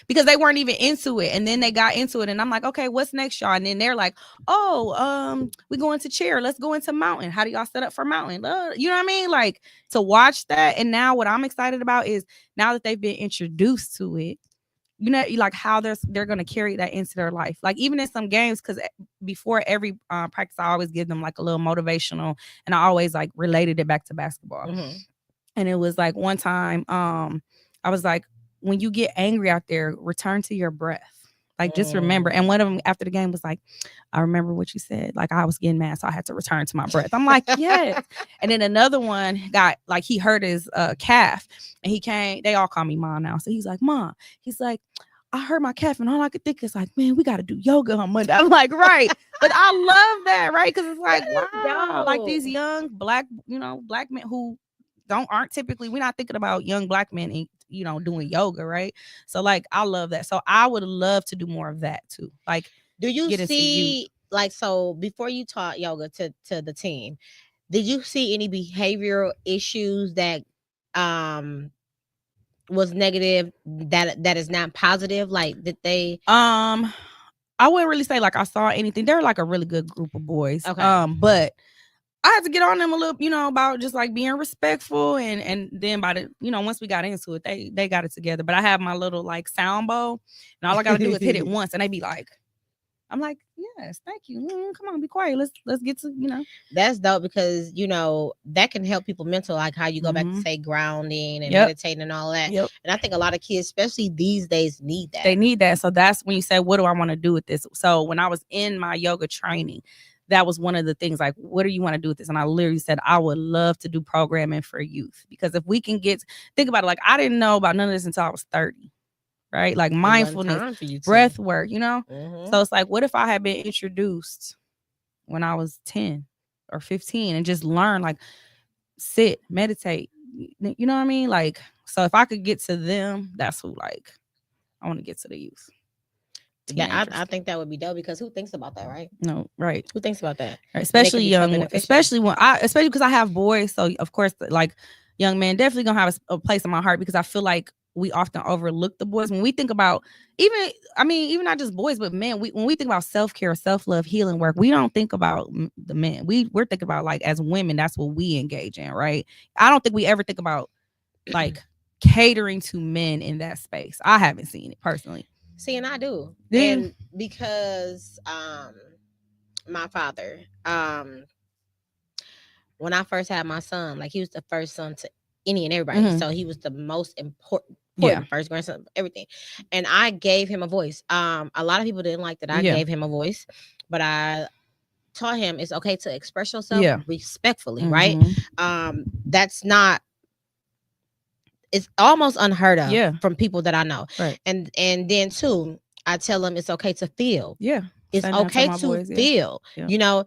because they weren't even into it, and then they got into it, and I'm like, okay, what's next, y'all? And then they're like, oh, we go into chair, let's go into mountain. How do y'all set up for mountain? You know what I mean? Like, to watch that. And now what I'm excited about is, now that they've been introduced to it, you know, like how they're going to carry that into their life. Like, even in some games, because before every practice, I always give them like a little motivational, and I always like related it back to basketball. Mm-hmm. And it was like one time, I was like, when you get angry out there, return to your breath. Like, just remember. And one of them after the game was like, I remember what you said. Like, I was getting mad, so I had to return to my breath. I'm like, yes. And then another one got, like, he hurt his calf, and he came. They all call me Mom now. So he's like, Mom. He's like, I hurt my calf, and all I could think is like, man, we got to do yoga on Monday. I'm like, right. But I love that, right? Because it's like, wow, like these young black men who aren't typically, we're not thinking about young black men, you know, doing yoga, right? So, like, I love that. So I would love to do more of that too. Like, do you see, like, so before you taught yoga to the team, did you see any behavioral issues that was negative that is not positive? Like, did they I wouldn't really say like I saw anything. They're like a really good group of boys. Okay. But I had to get on them a little, you know, about just like being respectful, and then by the, you know, once we got into it, they got it together. But I have my little like sound bowl, and all I gotta do is hit it once, and they be like, I'm like, yes, thank you. Come on, be quiet. Let's get to, you know. That's dope, because, you know, that can help people mental, like how you go back to say grounding and meditating and all that. Yep. And I think a lot of kids, especially these days, need that. They need that. So that's when you say, what do I want to do with this? So when I was in my yoga training, that was one of the things, like, what do you want to do with this? And I literally said, I would love to do programming for youth, because if we can think about it, like, I didn't know about none of this until I was 30. Right? Like mindfulness, breath work, you know? Mm-hmm. So it's like, what if I had been introduced when I was 10 or 15 and just learn, like, sit, meditate, you know what I mean? Like, so if I could get to them, that's who, like, I want to get to the youth. I think that would be dope, because who thinks about that, right? No, right. Who thinks about that? Right. Especially young, especially because I have boys. So of course, like, young men definitely gonna have a place in my heart, because I feel like we often overlook the boys when we think about even not just boys, but men. When we think about self-care, self-love, healing work, we don't think about the men. We're thinking about, like, as women, that's what we engage in, right? I don't think we ever think about, like, catering to men in that space. I haven't seen it personally. See, and I do. And because my father, when I first had my son, like, he was the first son to any and everybody. Mm-hmm. So he was the most important first grandson, everything. And I gave him a voice. A lot of people didn't like that I gave him a voice, but I taught him it's okay to express yourself respectfully, right? That's not, it's almost unheard of from people that I know. Right. And then too, I tell them it's okay to feel. Yeah. It's okay to feel. Yeah. You know,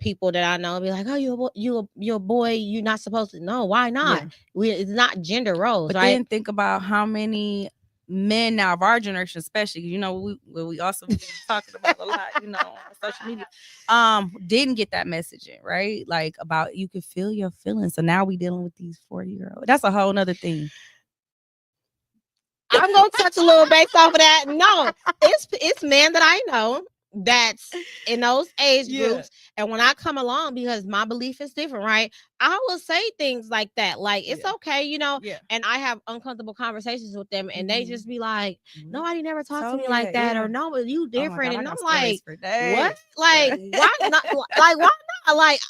people that I know be like, oh, you're a boy, you're not supposed to. No, why not? Yeah. It's not gender roles, but right? Then think about how many men now of our generation, especially, you know, we also talking about a lot, you know, on social media, didn't get that messaging, right? Like, about you can feel your feelings. So now we dealing with these 40-year-olds. That's a whole nother thing. I'm gonna touch a little based off of that. No, it's men that I know that's in those age groups, and when I come along, because my belief is different, right? I will say things like that, like, it's okay, you know. And I have uncomfortable conversations with them, and they just be like, nobody never talked to me like that, or no, but you different. And I'm like, what? Like, why not? Like, why not? Like,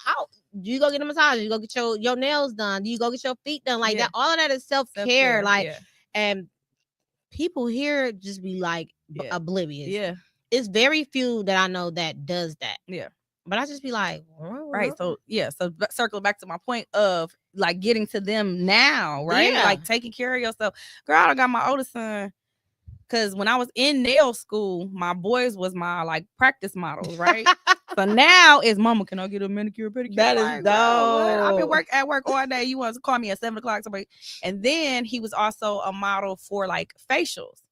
you go get a massage, you go get your nails done, you go get your feet done, like that. All of that is self-care, like, and people here just be like oblivious. Yeah. It's very few that I know that does that. Yeah. But I just be like, right. So circle back to my point of, like, getting to them now, right? Yeah. Like, taking care of yourself. Girl, I got my oldest son. because when I was in nail school, my boys was my like practice models, right? So now it's mama, can I get a manicure, pedicure? That is like, girl, what? I've been dope. at work all day. You want to call me at 7:00? Somebody. And then he was also a model for like facials.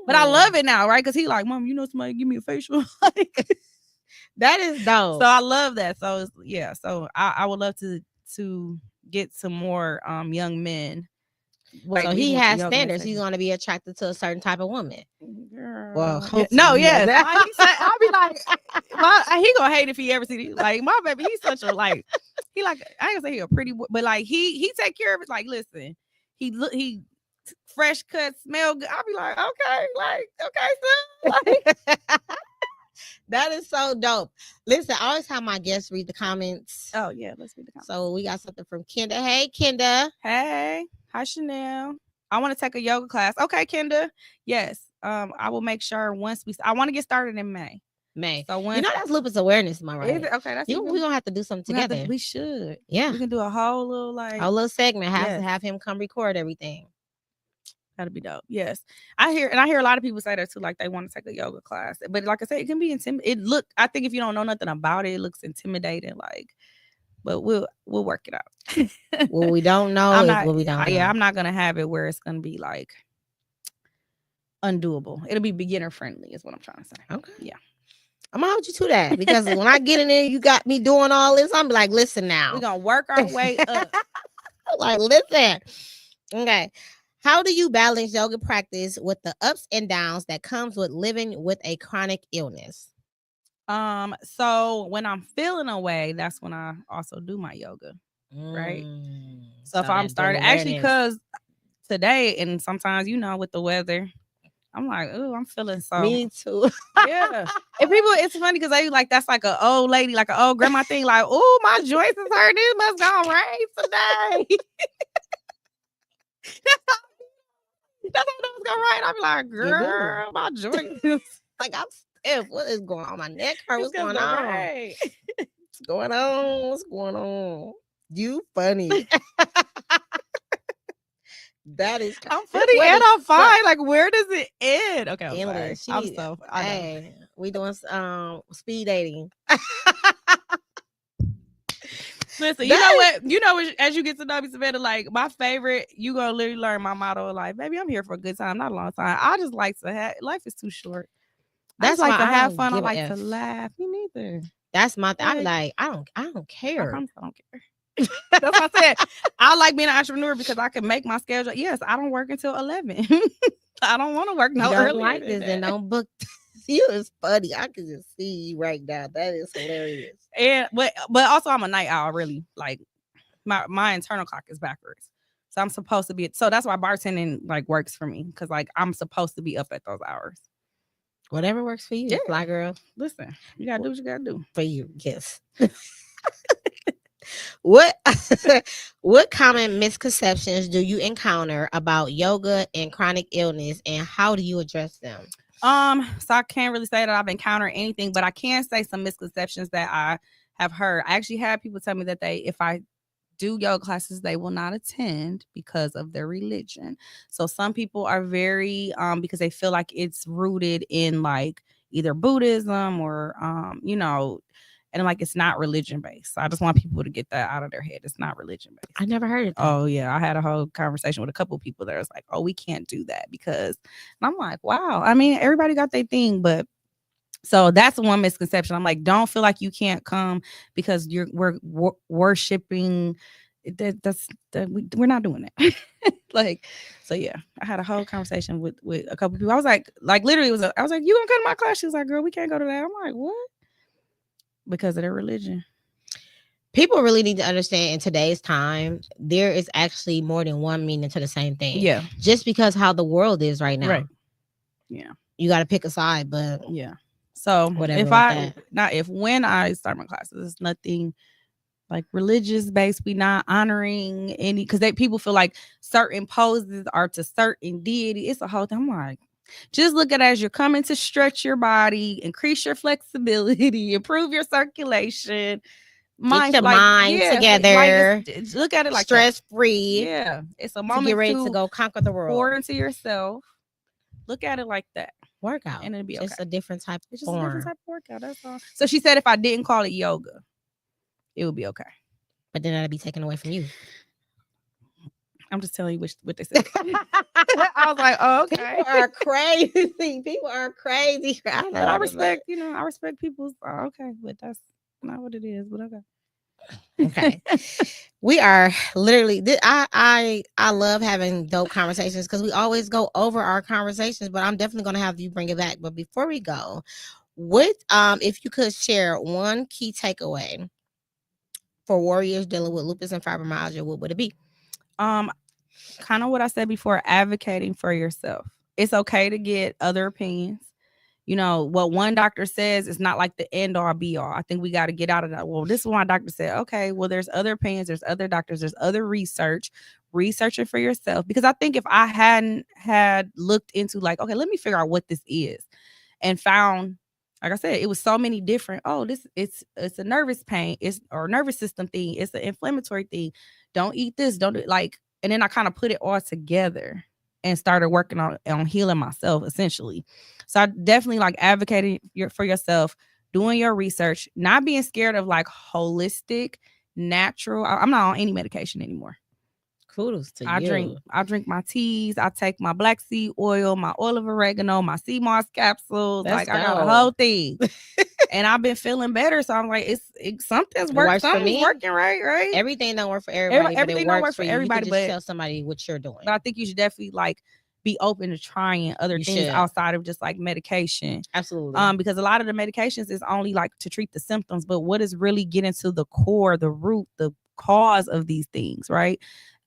But I love it now, right? Because he like, Mom, you know somebody give me a facial? Like, That is dope. so I love that. So it's, yeah, so I would love to get some more young men. So he has standards. He's going to be attracted to a certain type of woman. Girl. Well, no, yes. I'll be like, he gonna hate if he ever see it. Like my baby, he's such a like, he like, I ain't gonna say he a pretty boy, but like he take care of it. Like, listen, he fresh cut, smell good. I'll be like, okay, son. That is so dope. Listen, I always have my guests read the comments. Oh yeah, let's read the comments. So we got something from Kenda. Hey, Kenda. Hey, hi Chanel. I want to take a yoga class. Okay, Kenda. Yes. I will make sure I want to get started in May. So when that's Lupus Awareness, am I right? Is it? Okay, that's we're gonna have to do something together. We should. Yeah. We can do a whole little segment. To have him come record everything. That'd be dope. Yes. I hear a lot of people say that too, like they want to take a yoga class. But like I said, it can be intimidating. I think if you don't know nothing about it, it looks intimidating, like, but we'll work it out. What we don't know is what we don't know. Yeah, I'm not gonna have it where it's gonna be like undoable. It'll be beginner friendly, is what I'm trying to say. Okay. Yeah. I'm gonna hold you to that because when I get in there, you got me doing all this. I'm like, listen now. We're gonna work our way up. Like, listen. Okay. How do you balance yoga practice with the ups and downs that comes with living with a chronic illness? So when I'm feeling away, that's when I also do my yoga. Right. So if I'm starting, actually, because today and sometimes, with the weather, I'm like, oh, I'm feeling so. Me too. Yeah. And people, it's funny because they like, that's like an old lady, like an old grandma thing. Like, oh, my joints is hurting. It must go rain today. That's how those go right. I'm like, girl, my joints. Like, I'm stiff. What is going on? My neck hurt. What's going on? Right. What's going on? What's going on? You funny. That is. I'm funny and I'm fine. Like, where does it end? Okay, I'm sorry. Hey, we doing speed dating. Listen, you know what? As you get to know me, Savannah, like my favorite, you gonna literally learn my motto of life. Baby, I'm here for a good time, not a long time. I just like to have. Life is too short. That's like why to have fun. I I like to laugh. Me neither. That's my thing. I'm like, I don't care. I don't care. That's what I said. I like being an entrepreneur because I can make my schedule. Yes, I don't work until 11. I don't want to work no earlier. Like this and don't book. You is funny. I can just see you right now. That is hilarious. And but also I'm a night owl. Really, like my internal clock is backwards, so I'm supposed to be. So that's why bartending like works for me because like I'm supposed to be up at those hours. Whatever works for you, yeah. Fly girl. Listen, you gotta do what you gotta do for you. Yes. What common misconceptions do you encounter about yoga and chronic illness, and how do you address them? So I can't really say that I've encountered anything, but I can say some misconceptions that I have heard. I actually had people tell me that if I do yoga classes, they will not attend because of their religion. So some people are very because they feel like it's rooted in like either Buddhism or and like it's not religion based. So I just want people to get that out of their head. It's not religion based. I never heard of that. Oh yeah, I had a whole conversation with a couple of people that was like, "Oh, we can't do that because." And I'm like, "Wow." I mean, everybody got their thing, but so that's one misconception. I'm like, don't feel like you can't come because we're worshiping. We're not doing that. Like, so yeah, I had a whole conversation with a couple of people. I was like literally, I was like, "You gonna come to my class?" She was like, "Girl, we can't go to that." I'm like, "What?" Because of their religion. People really need to understand in today's time, there is actually more than one meaning to the same thing. Yeah. Just because how the world is right now. Right. Yeah. You got to pick a side, but yeah. So whatever. When I start my classes, it's nothing like religious based. We not honoring any because people feel like certain poses are to certain deity. It's a whole thing. I'm like, just look at it as you're coming to stretch your body, increase your flexibility, improve your circulation, get your mind together. Look at it like stress free. Yeah, it's a moment to get ready to go conquer the world. Pour into yourself, Look at it like that. Workout. And it'll be just okay. a different type of It's just form. a different type of workout. That's all. So she said if I didn't call it yoga, it would be okay. But then that'll be taken away from you. I'm just telling you what they said. I was like, oh, okay. People are crazy. People are crazy. I respect, I respect people's. Okay, but that's not what it is. But okay. Okay. We are literally. I love having dope conversations because we always go over our conversations. But I'm definitely gonna have you bring it back. But before we go, if you could share one key takeaway for warriors dealing with lupus and fibromyalgia, what would it be? Kind of what I said before, advocating for yourself. It's okay to get other opinions. What one doctor says is not like the end all be all. I think we got to get out of that. Well, this is what my doctor said. Okay, well, there's other opinions, there's other doctors, there's other researching for yourself. Because I think if I hadn't had looked into like, okay, let me figure out what this is and found, like I said, it was so many different, it's a nervous pain, or nervous system thing, it's an inflammatory thing. Don't eat this, don't do it, like, and then I kind of put it all together and started working on healing myself essentially. So I definitely like advocating for yourself, doing your research, not being scared of like holistic, natural. I'm not on any medication anymore. Kudos to you. I drink my teas. I take my black seed oil, my oil of oregano, my sea moss capsules. That's I got a whole thing. And I've been feeling better. So I'm like, something's working. Something's working, right? Everything don't work for everybody. Everything don't work for everybody. You can just tell somebody what you're doing. But I think you should definitely like be open to trying other things outside of just like medication. Absolutely. Because a lot of the medications is only like to treat the symptoms, but what is really getting to the core, the root, the cause of these things, right?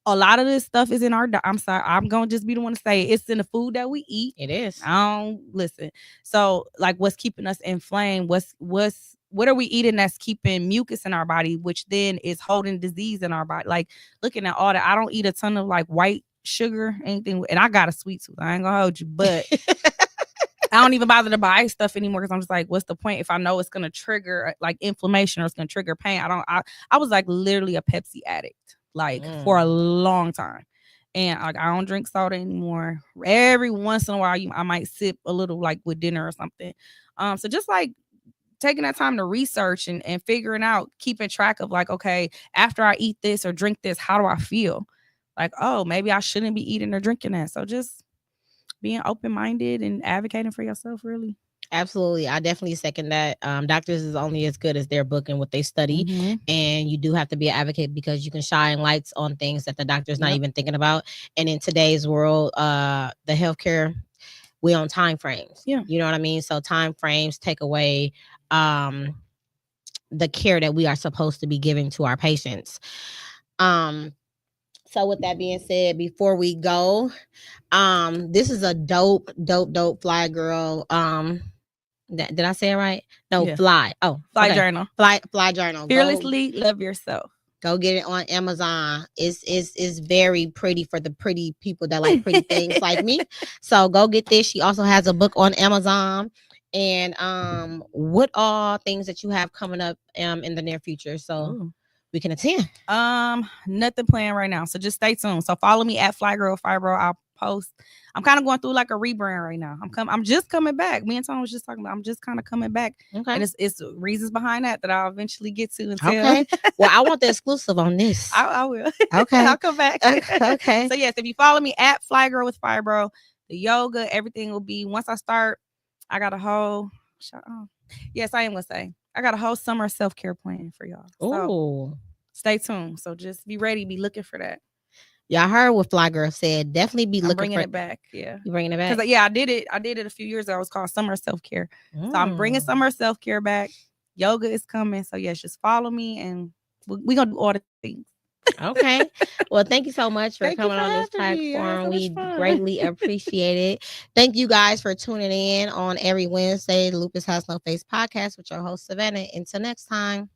A lot of this stuff is in our I'm sorry, I'm gonna just be the one to say it's in the food that we eat. It is. I don't listen. So like what's keeping us inflamed? What are we eating that's keeping mucus in our body, which then is holding disease in our body? Like looking at all that, I don't eat a ton of like white sugar, anything, and I got a sweet tooth. I ain't gonna hold you, but I don't even bother to buy stuff anymore because I'm just like, what's the point if I know it's gonna trigger like inflammation or it's gonna trigger pain? I was like literally a Pepsi addict. Like for a long time, and like I don't drink soda anymore. Every once in a while, I might sip a little like with dinner or something. So just like taking that time to research and figuring out, keeping track of like, okay, after I eat this or drink this, how do I feel? Like, oh, maybe I shouldn't be eating or drinking that. So just being open-minded and advocating for yourself, really. Absolutely. I definitely second that. Doctors is only as good as their book and what they study. And you do have to be an advocate because you can shine lights on things that the doctor's not even thinking about. And in today's world, the healthcare, we on time frames. Yeah. You know what I mean? So time frames take away the care that we are supposed to be giving to our patients. So with that being said, before we go, this is a dope fly girl. Did I say it right? No, yeah. Fly. Oh, Fly okay. journal. Fly journal. Fearlessly love yourself. Go get it on Amazon. It's very pretty for the pretty people that like pretty things like me. So go get this. She also has a book on Amazon. And what all things that you have coming up in the near future? So we can attend. Nothing planned right now. So just stay tuned. So follow me at Fly Girl Fibro. I'll post. I'm kind of going through like a rebrand right now. I'm just coming back. Me and Tom was just talking about I'm just kind of coming back. Okay. And it's reasons behind that I'll eventually get to and tell. Okay. Well, I want the exclusive on this. I will. Okay. I'll come back. Okay. So yes, if you follow me at Fly Girl with Fibro, the yoga, everything will be once I start. I got a whole yes, I am gonna say I got a whole summer self-care plan for y'all. So stay tuned. So just be ready, be looking for that. Y'all heard what Fly Girl said. Definitely be looking bringing it back. Yeah. You bringing it back? Because I did it a few years ago. It was called Summer Self-Care. So I'm bringing summer self-care back. Yoga is coming. So yes, just follow me and we're going to do all the things. Okay. Well, thank you so much for coming on this platform. We greatly appreciate it. Thank you guys for tuning in on every Wednesday, the Lupus Has No Face podcast with your host, Savannah. Until next time.